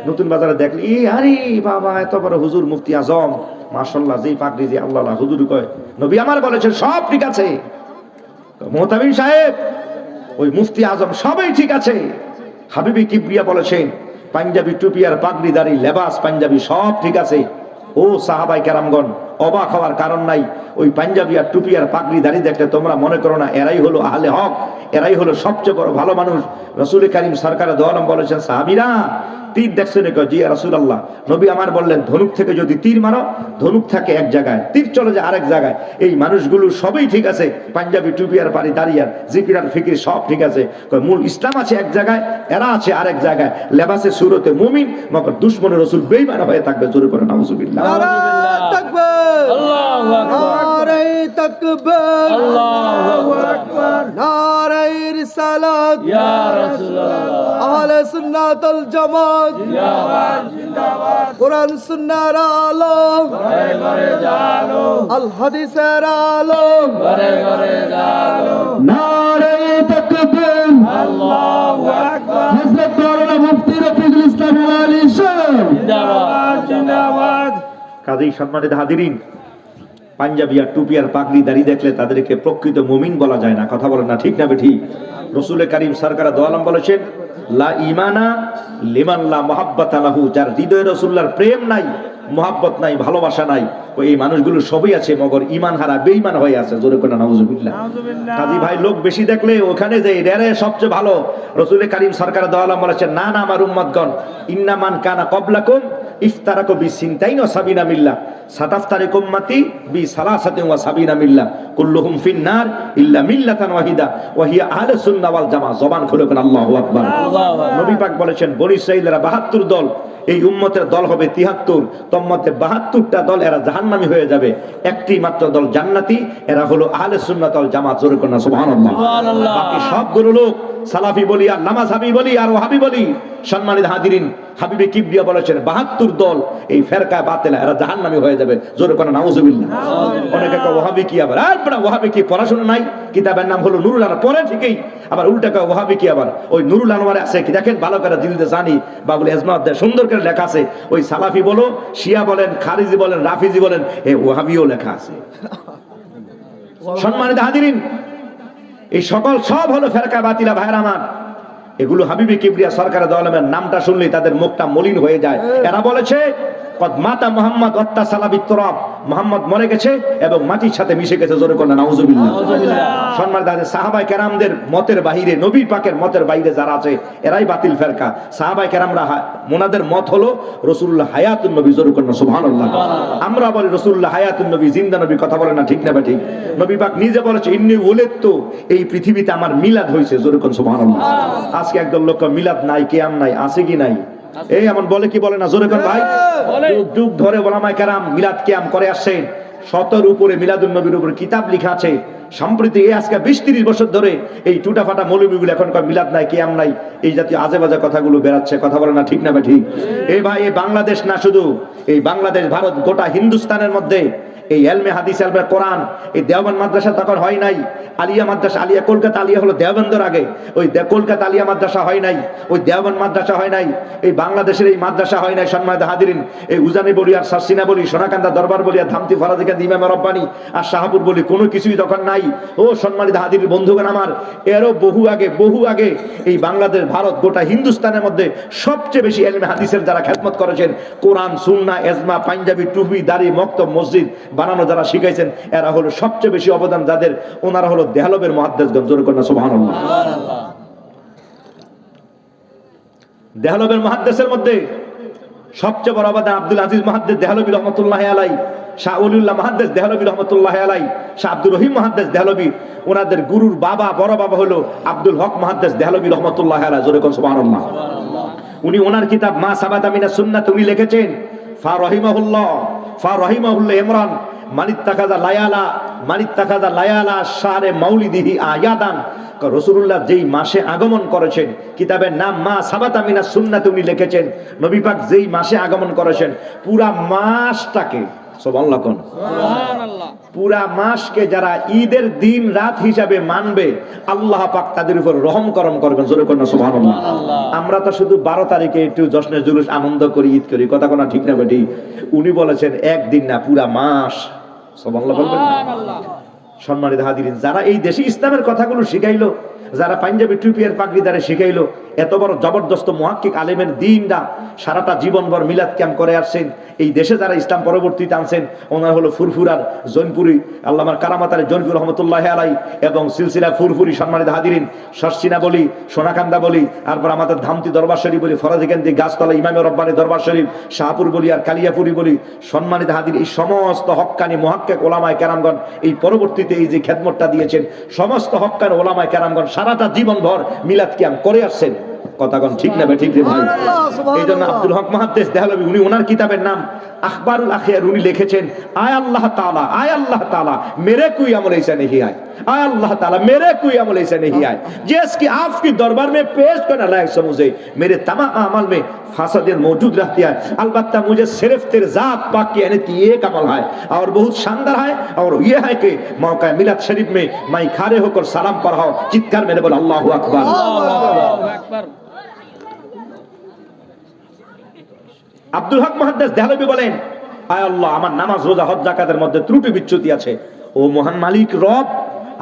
Speaker 1: নতুন বাজারে দেখলে আরে বাবা, এত বড় হুজুর, মুফতি আজম, মাশাআল্লাহ, যেই পাগড়ি, যে আল্লাহ হুজুর কয়। নবী আমার বলেছেন সব ঠিক আছে, মুহতামিম সাহেব, ওই মুফতি আজম, সবই ঠিক আছে। হাবিবি কিবরিয়া বলেছেন, পাঞ্জাবি টুপি আর পাগড়ি, দাড়ি, লেবাস, পাঞ্জাবি সব ঠিক আছে। ও সাহাবাই কেরামগণ, অবাক হওয়ার কারণ নাই। ওই পাঞ্জাবি আর টুপি আর পাগড়ি, দাড়ি দেখলে তোমরা মনে করো না এরাই হলো আহলে হক, এরাই হলো সবচেয়ে বড় ভালো মানুষ। রাসূল করিম সরকার দু আলম বলেছেন, সাহাবীরা তীর দেখছেন? জি রাসূলুল্লাহ। নবী আমার বললেন, ধনুক থেকে যদি তীর মারো, ধনুক থাকে এক জায়গায়, তীর চলে যায় আরেক জায়গায়। এই মানুষগুলো সবই ঠিক আছে, পাঞ্জাবি টুপি আর পাড়ি, দাড়ি আর জিকির আর ফিকির সব ঠিক আছে। মূল ইসলাম আছে এক জায়গায়, এরা আছে আরেক জায়গায়। লেবাসে সুরতে মুমিন, মগর দুশমনে রাসূল বেঈমান হয়ে থাকবে। জোরে করে নাউজুবিল্লাহ।
Speaker 2: নারে তাকবীর, আল্লাহু আকবার, নারে তাকবীর, আল্লাহু আকবার, নারে রিসালাত, ইয়া রাসূলুল্লাহ, আহলে সুন্নাত ওয়াল জামাত জিন্দাবাদ, জিন্দাবাদ, কোরআন সুন্নাহর আলো ঘরে ঘরে জালো, আল হাদিসের আলো ঘরে ঘরে জালো, নারে তাকবীর, আল্লাহু আকবার, হযরত মাওলানা মুফতি রফিকুল ইসলাম আলী সাহেব জিন্দাবাদ, জিন্দাবাদ।
Speaker 1: কাজেই সম্মানিত হাজিরিন, পাঞ্জাবি আর টুপি আর পাগড়ি, দাড়ি দেখলে তাদেরকে প্রকৃত মুমিন বলা যায় না। কথা বলেন না, ঠিক না বেঠিক? রাসূল করিম সরকার দু আলম বলেছেন, লা ঈমানা লিমান লা মুহাব্বাতা লাহু, যার হৃদয়ে রাসূলুল্লাহর প্রেম নাই, মুহাব্বত নাই, ভালোবাসা নাই, এই মানুষগুলো সবই আছে মগর ঈমান হারা, বেঈমান হয়ে আছে। জোরে করে নাউজুবিল্লাহ। কাজী ভাই, লোক বেশি দেখলে ওখানে যে রে সবচেয়ে ভালো। রাসূল করিম সরকার দু আলম বলেছেন, না না আমার উম্মতগণ, ইন্না মান কানা ক্বাবলাকুম ইফতারাকু বিসিনতাইন ওয়া সাবিনা মিল্লাহ সাতাফতারিকু উম্মতি বিসালাসাতিন ওয়া সাবিনা মিল্লাহ কুল্লুহুম ফিন্নার ইল্লা মিল্লাতান ওয়াহিদা ওয়া হিয়া আহলুস সুন্নাহ ওয়াল জামাআহ। জবান খুলে বলেন আল্লাহু আকবার। নবী পাক বলেছেন বনী ইসরাঈলেরা 72 দল, এই উম্মতের দল হবে 73, তন্মধ্যে 72টা দল এরা জাহান্নামী হয়ে যাবে, একটি মাত্র দল জান্নাতি, এরা হলো আহলুস সুন্নাহ ওয়াল জামাআহ। জোরে করুন সুবহানাল্লাহ। বাকি সবগুলো লোক সালাফি বলি আর নামাজহাবি বলি আর ওয়াহাবি বলি, সম্মানিত হাজিরিন, হাবিবে কিবরিয়া বলেছেন 72 দল এই ফেরকা বাতিলা এরা জাহান্নামী হয়ে যাবে। জোরে করুন নাউজুবিল্লাহ। অনেকে কয় ওয়াহাবি কি আবার, আর বড় ওয়াহাবি কি পড়াশোনা নাই, কিতাবের নাম হলো নুরুল আনোয়ার, পড়ে ঠিকই, আবার উল্টা কয় ওয়াহাবি কি আবার, ওই নুরুল আনোয়ারে আছে কি দেখেন ভালো করে দিলতে জানি বাবুল ইজমা সুন্দর করে লেখা আছে, ওই সালাফি বলো, শিয়া বলেন, খারিজি বলেন, রাফিজি বলেন, এই ওয়াহাবিও লেখা আছে। সম্মানিত হাজিরিন, এই সকল সব হলো ফেরকা বাতিলা ভাইরা আমার। এগুলো হাবিবে কিবরিয়া সরকারের দলের নামটা শুনলেই তাদের মুখটা মলিন হয়ে যায়। এরা বলেছে কদ মাতা মুহাম্মদ ওয়াত্তা সালাবিত তুরাব, মুহাম্মদ মরে গেছে এবং মাটির সাথে মিশে গেছে। জোরে কোন নাউজুবিল্লাহ। সম্মানিত সাহাবায়ে কেরামদের মতের বাইরে, নবীর পাকের মতের বাইরে যারা আছে এরাই বাতিল ফেরকা। সাহাবায়ে কেরামরা ওনাদের মত হলো রাসূলুল্লাহ হায়াতুন নবী। জোরে কোন সুবহানাল্লাহ। আমরা বলি রাসূলুল্লাহ হায়াতুন নবী, জিন্দা নবী, কথা বলে না ঠিক না ঠিক? নবী পাক নিজে বলেছে ইন্নী উলিদতু, এই পৃথিবীতে আমার মিলাদ হয়েছে। জোরে কোন সুবহানাল্লাহ। আজকে একদল লোক মিলাদ নাই, কিয়াম নাই, আছে কি নাই? এই এমন বলে কি বলে না? জোরে কোন ভাই। যুগ যুগ ধরে ওলামায়ে কেরাম মিলাদ কিয়াম করে আসছেন। 100 উপরে মিলাদুন নবীর উপরে কিতাব লেখা আছে। সম্প্রতি এই আজকে 20-30 বছর ধরে এই টুটাফাটা মৌলবীগুলো এখন কয় মিলাদ নাই, কিয়াম নাই, এই জাতীয় আজে বাজে কথাগুলো বেরাচ্ছে। কথা বলে না ঠিক না ঠিক? এই ভাই, এই বাংলাদেশ না, শুধু এই বাংলাদেশ, ভারত, গোটা হিন্দুস্তানের মধ্যে এই এলমে হাদিস, এলমে কোরআন, এই দেওবন্দ মাদ্রাসা তখন হয় নাই। আলিয়া মাদ্রাসা, আলিয়া কলকাতা আলিয়া হলো দেওবন্দের আগে, ওই কলকাতা আলিয়া মাদ্রাসা হয় নাই, ওই দেওবন্দ মাদ্রাসা হয় নাই, এই বাংলাদেশের এই মাদ্রাসা হয় নাই। সম্মানিত হাজিরিন, এই উজানি বলি আর সারসিনা বলি, সোনাকান্দা দরবার বলি আর ধামতি ফরাদিকান্দ ইমাম রব্বানি আর শাহপুর বলি, কোনো কিছুই তখন নাই। ও সম্মানিত হাজির বন্ধুগণ আমার, এরও বহু আগে এই বাংলাদেশ, ভারত, গোটা হিন্দুস্তানের মধ্যে সবচেয়ে বেশি এলমে হাদিসের যারা খেদমত করেছেন, কোরআন, সুন্নাহ, এজমা, পাঞ্জাবি, টুপি, দাড়ি, মক্তব, মসজিদ বানানো যারা শিখাইছেন, এরা হলো সবচেয়ে বেশি অবদান যাদের, ওনারা হলো দেহলবের মুহাদ্দিসগণ। জোরে কন্যা সুবহানাল্লাহ। দেহলবের মুহাদ্দিসের মধ্যে সবচেয়ে বড় অবদান আব্দুল আজিজ মুহাদ্দিস দেহলবী রহমাতুল্লাহি আলাইহি, শাহ ওলিউল্লাহ মুহাদ্দিস দেহলবী রহমাতুল্লাহি আলাইহি, শাহ আব্দুর রহিম মুহাদ্দিস দেহলবী, ওনাদের গুরুর বাবা, বড় বাবা হলো আব্দুল হক মুহাদ্দিস দেহলবী রহমাতুল্লাহি আলাইহি। জোরে কন্যা সুবহানাল্লাহ। উনি ওনার কিতাব মা সাবাতা মিনাস সুন্নাহ উনি লিখেছেন ফা রাহিমাহুল্লাহ ইমরান মানিত্তাখাযা লায়ালা শাহরে মাউলিদিহি আয়াদান। রাসূলুল্লাহ যেই মাসে আগমন করেছেন, কিতাবের নাম মা সাবাতা মিনাস সুন্নাহ উনি লিখেছেন, নবী পাক যেই মাসে আগমন করেছেন, পুরা মাসটাকে, সুবহানাল্লাহ কোন সুবহানাল্লাহ, পুরা মাসকে যারা ঈদের দিন রাত হিসাবে মানবে, আল্লাহ পাক তাদের উপর রহম করম করবেন। জোরে কোন সুবহানাল্লাহ। আমরা তো শুধু 12 তারিখে একটু জশ্নে জুলুস আনন্দ করি, ঈদ করি, কথা কোনা ঠিক না বেটি? উনি বলেছেন একদিন না, পুরা মাস। সুবহানাল্লাহ বলবেন না? সম্মানিত হাজিরিন, যারা এই দেশে ইসলামের কথাগুলো শিখাইলো, যারা পাঞ্জাবি টুপি আর পাগড়ি দ্বারা শিখাইলো, এত বড় জবরদস্ত মুহাক্কিক আলেমের দিনটা সারাটা জীবনভর মিলাদ ক্যাম্প করে আসছেন, এই দেশে যারা ইসলাম পরবর্তীতে আনছেন, ওনার হলো ফুরফুরার জৈনপুরি আল্লামার কারামাত আলী জৈনপুর রহমতুল্লাহ আলাই এবং সিলসিলা ফুরফুরি। সম্মানিত হাজিরিন, সরসিনা বলি, সোনাকান্দা বলি, তারপর আমাদের ধামতি দরবার শরীফ বলি, ফরাজিকান্দি গাছতলা ইমামে রব্বানি দরবার শরীফ, শাহপুর বলি আর কালিয়াপুরি বলি। সম্মানিত হাজির, এই সমস্ত হক্কানি মুহাক্কিক ওলামায়ে কেরামগণ এই পরবর্তীতে এই যে খেদমতটা দিয়েছেন, সমস্ত হক্কানি ওলামায়ে কেরামগণ সারাটা জীবনভর মিলাদ কিয়াম করে আসছেন। কথাগণ ঠিক না ঠিক রে ভাই? এই জন্য আব্দুল হক মুহাদ্দিস দেহলভী, উনি ওনার কিতাবের নাম আখবারুল আখিয়ার, উনি লিখেছেন আয় আল্লাহ তাআলা मेरे कोई अमल ऐसा नहीं आए, आय अल्लाह ताला मेरे कोई अमल ऐसा नहीं आए जिसकी आपकी दरबार में पेश करने लायक समझे, मेरे तमाम अमल में फासदियत मौजूद रहती है, अलबत्ता मुझे सिर्फ तेरे जात पाक की यानी कि एक अमल है और बहुत शानदार है, और ये है कि मौका मिलाद शरीफ में मैं खड़े होकर सलाम पढ़ाओ, चित्कार मैंने बोला अल्लाहु अकबर। আব্দুল হক মুহাদ্দিস দেহলভী বলেন, আয় আল্লাহ, আমার নামাজ, রোজা, হজ, যাকাতের মধ্যে ত্রুটি বিচ্যুতি আছে, ও মহান মালিক রব,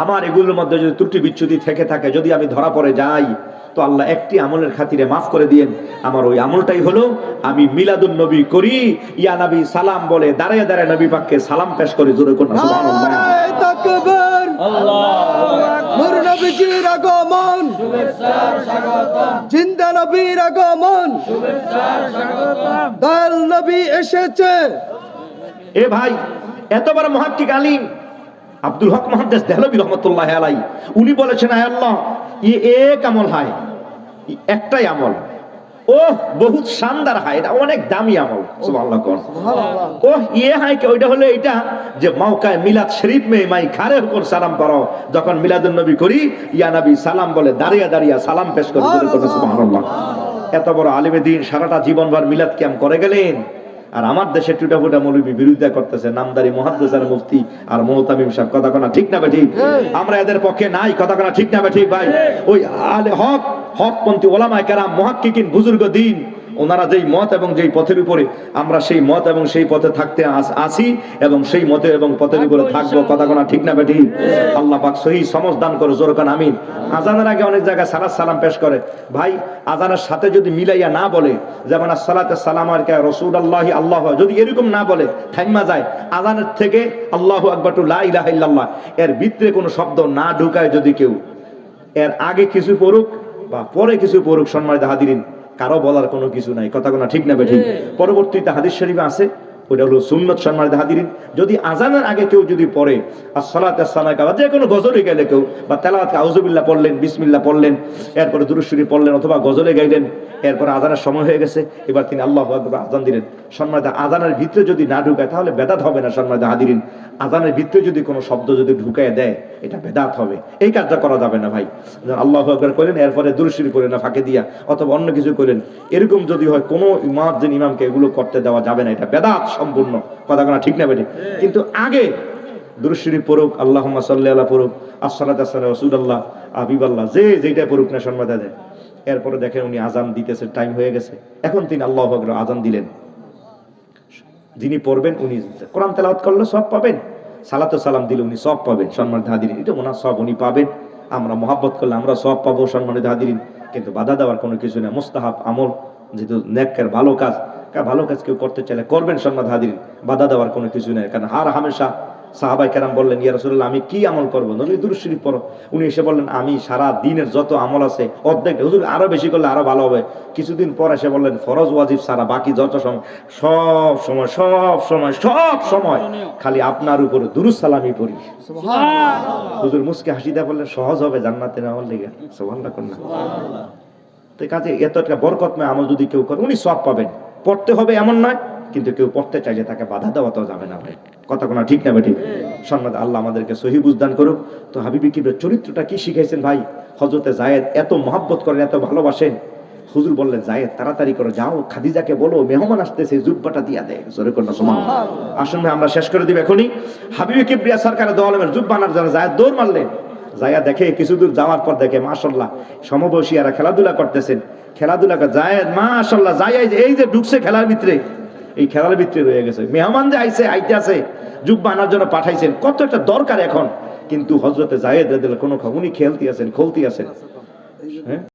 Speaker 1: আমার এগুলোর মধ্যে যদি ত্রুটি বিচ্যুতি থেকে থাকে, যদি আমি ধরা পড়ে যাই, তো আল্লাহ একটি আমলের খাতিরে মাফ করে দিয়েন। আমার ওই আমলটাই হলো আমি মিলাদুন নবী করি, ইয়া নবী সালাম বলে দাঁড়িয়ে দাঁড়িয়ে নবী পাককে সালাম পেশ করি। জোরে করুন সুবহানাল্লাহ।
Speaker 2: নারে তাকবীর, আল্লাহু আকবার। নূর নবীজির আগমন, শুভেচ্ছার স্বাগতম। জিন্দা নবীর আগমন, শুভেচ্ছার স্বাগতম। দয়াল নবী এসেছে।
Speaker 1: এ ভাই, এত বড় মুহাক্কিক আলিম আব্দুল হক মুহাদ্দিস দেহলভী রহমাতুল্লাহি আলাইহি উনি বলেছেন, আয় আল্লাহ, এক আমল হয়, একটাই আমল, ও বহুত শানদার হয়, এটা অনেক দামি আমল, সুবহানাল্লাহ কোন ও হয় কি, ওইটা হলো এটা যে মাওকায়ে মিলাদ শরীফ মে মাই খারে হোকর সালাম পড়ো, যখন মিলাদুন নবী করি ইয়া নবী সালাম বলে দাঁড়িয়ে দাঁড়িয়ে সালাম পেশ করে সুবহানাল্লাহ। এত বড় আলিমে দ্বীন সারাটা জীবনভর মিলাদ কিয়াম করে গেলেন, আর আমার দেশে টুটাফুটা মৌলবী বিরোধিতা করতেছে, নামদারি মুহাদ্দিস আর মুফতি আর মুহতামিম সাহেব, কথা কোনা ঠিক না ঠিক? আমরা এদের পক্ষে নাই, কথা কোনা ঠিক না ঠিক ভাই? ওই আলে হক হকপন্থী ওলামায়ে কেরাম মুহাক্কিকিন বুজুর্গ দ্বীন ওনারা যেই মত এবং যেই পথের উপরে আমরা সেই মত এবং সেই পথে থাকতে আসি এবং সেই মতে এবং পথের উপরে থাকবো, কথা কোনা ঠিক না ঠিক? আল্লাহ পাক সহিহ সমঝ দান করে, জোরে কান আমিন। আজানের আগে অনেক জায়গায় সালাত সালাম পেশ করে, ভাই আজানের সাথে যদি মিলাইয়া না বলে, যেমন আসসালাতু সালামু আলাইকা রাসূলুল্লাহি আল্লাহ, যদি এরকম না বলে থাইমা যায়, আজানের থেকে আল্লাহু আকবার টু লা ইলাহা ইল্লাল্লাহ এর ভিতরে কোনো শব্দ না ঢুকায় যদি কেউ এর আগে কিছু পড়ুক বা পরে কিছু পড়ুক, সম্মানিত হাজিরিন, কারো বলার কোনো কিছু নাই, কথা কোনা ঠিক না ঠিক? পরবর্তীতে হাদিস শরীফে আছে, ওটা হলো সুন্নত, সম্মানিত হাজিরিন। যদি আজানের আগে কেউ যদি পড়ে আসসালাতু আসসালামু বা যে কোনো গজলে গেলে কেউ বা তেলাওয়াত আউযুবিল্লাহ পড়লেন, বিসমিল্লাহ পড়লেন, এরপরে দুরূদ শরীফ পড়লেন অথবা গজলে গাইলেন, এরপর আজানের সময় হয়ে গেছে, এবার তিনি আল্লাহু আকবার আজান দিলেন, সম্মানিত আজানের ভিতরে যদি না ঢুকায় তাহলে বেদাত হবে না, সম্মানিত হাজিরিন। আজানের ভিতরে যদি কোনো শব্দ যদি ঢুকায় দেয় এটা বেদাত হবে, এই কাজটা করা যাবে না ভাই। আল্লাহু আকবার করেন, এরপরে দুরূদ শরীফ পড়লেন না ফাঁকে দিয়া, অথবা অন্য কিছু করেন, এরকম যদি হয় কোনো মুয়াজ্জিন ইমামকে এগুলো করতে দেওয়া যাবে না, এটা বেদাত সম্পূর্ণ, কথা কোনা ঠিক না বেঠিক? কিন্তু আগে দুরূদ শরীফ পড়ুক, আল্লাহুম্মা সাল্লি আলা পড়ুক, আসসালাতু আসসালামু আলা রাসূলিল্লাহ হাবিবাল্লাহ, যে যেটা পড়ুক না, সম্মানিত দেয়। এরপরে দেখেন উনি আজান দিতেছে, টাইম হয়ে গেছে, এখন তিনি আল্লাহু আকবার আজান দিলেন, যিনি পড়বেন উনি কোরআন তেলাওয়াত করলে সব পাবেন, সালাতু সালাম দিলে উনি সব পাবেন, সম্মানিত হাজিরিন, এটা ওনার সব উনি পাবেন, আমরা মহব্বত করলে আমরা সব পাবো, সম্মানিত হাজিরিন। কিন্তু বাধা দেওয়ার কোনো কিছু নেই, মুস্তাহাব আমল, যেহেতু নেককার ভালো কাজ, ভালো কাজ কেউ করতে চাইলে করবেন, সম্মানিত হাজিরিন, বাধা দেওয়ার কোনো কিছু নেই। কারণ হার হামেশা সাহাবাই কেরাম বললেন, ইয়া রাসূলুল্লাহ আমি কি আমল করবো? নবী দুরূদ শরীফ পড়ো। উনি এসে বললেন, আমি সারা দিনের যত আমল আছে অর্ধেকটা, হুজুর আরো বেশি করলে আরো ভালো হবে। কিছুদিন পর এসে বললেন, ফরজ ওয়াজিব সারা বাকি যত সময় সব সময় সব সময় সব সময় খালি আপনার উপরে দুরূদ সালামই পড়ি। হুজুর মুসকে হাসি দিয়ে বললেন, সহজ হবে জান্নাতে নেওয়ার লেগে, সুবহানাল্লাহ কন্যা। তো কাজে এত একটা বরকতময় আমল যদি কেউ করে উনি সব পাবেন, পড়তে হবে এমন নয়, কিন্তু কেউ পড়তে চাইলে তাকে বাধা দেওয়া তো যাবে না ভাই, কথা কোনা ঠিক না ঠিক? সম্মানিত আল্লাহ আমাদেরকে সহি বুঝদান করুক। তো হাবিবি কিবরিয়ার চরিত্রটা কি শিখাইছেন ভাই? হযরতে যায়েদ এত মহব্বত করেন, এত ভালোবাসেন, হুজুর বললেন, যায়েদ তাড়াতাড়ি করে যাও, খাদিজাকে বলো মেহমান আসতেছে, জুব্বাটা দিয়া দেয়, জোরে কন্যা সুবহানাল্লাহ। আসুন ভাই আমরা শেষ করে দিব এখনই। হাবিবি কিবরিয়া সরকারে দো আলমের জুব্বা আনার জন্য যায়েদ দৌড় মারলেন, যায়া দেখে কিছু দূর যাওয়ার পর দেখে মাশাআল্লাহ সমবয়সীরা খেলাধুলা করতেছেন, খেলাধুলা করে যায়েদ মাশাআল্লাহ যাই এই যে ঢুকছে খেলার ভিতরে, এই খেলার ভিতরে রয়ে গেছে, মেহমান যে আইতে আছে জুব্বা আনার জন্য পাঠাইছেন, কত একটা দরকার এখন, কিন্তু হযরতে যায়েদ রাদিয়াল্লাহু আনহু কোনো উনি খেলতে আছেন, খলতে আছেন, হ্যাঁ।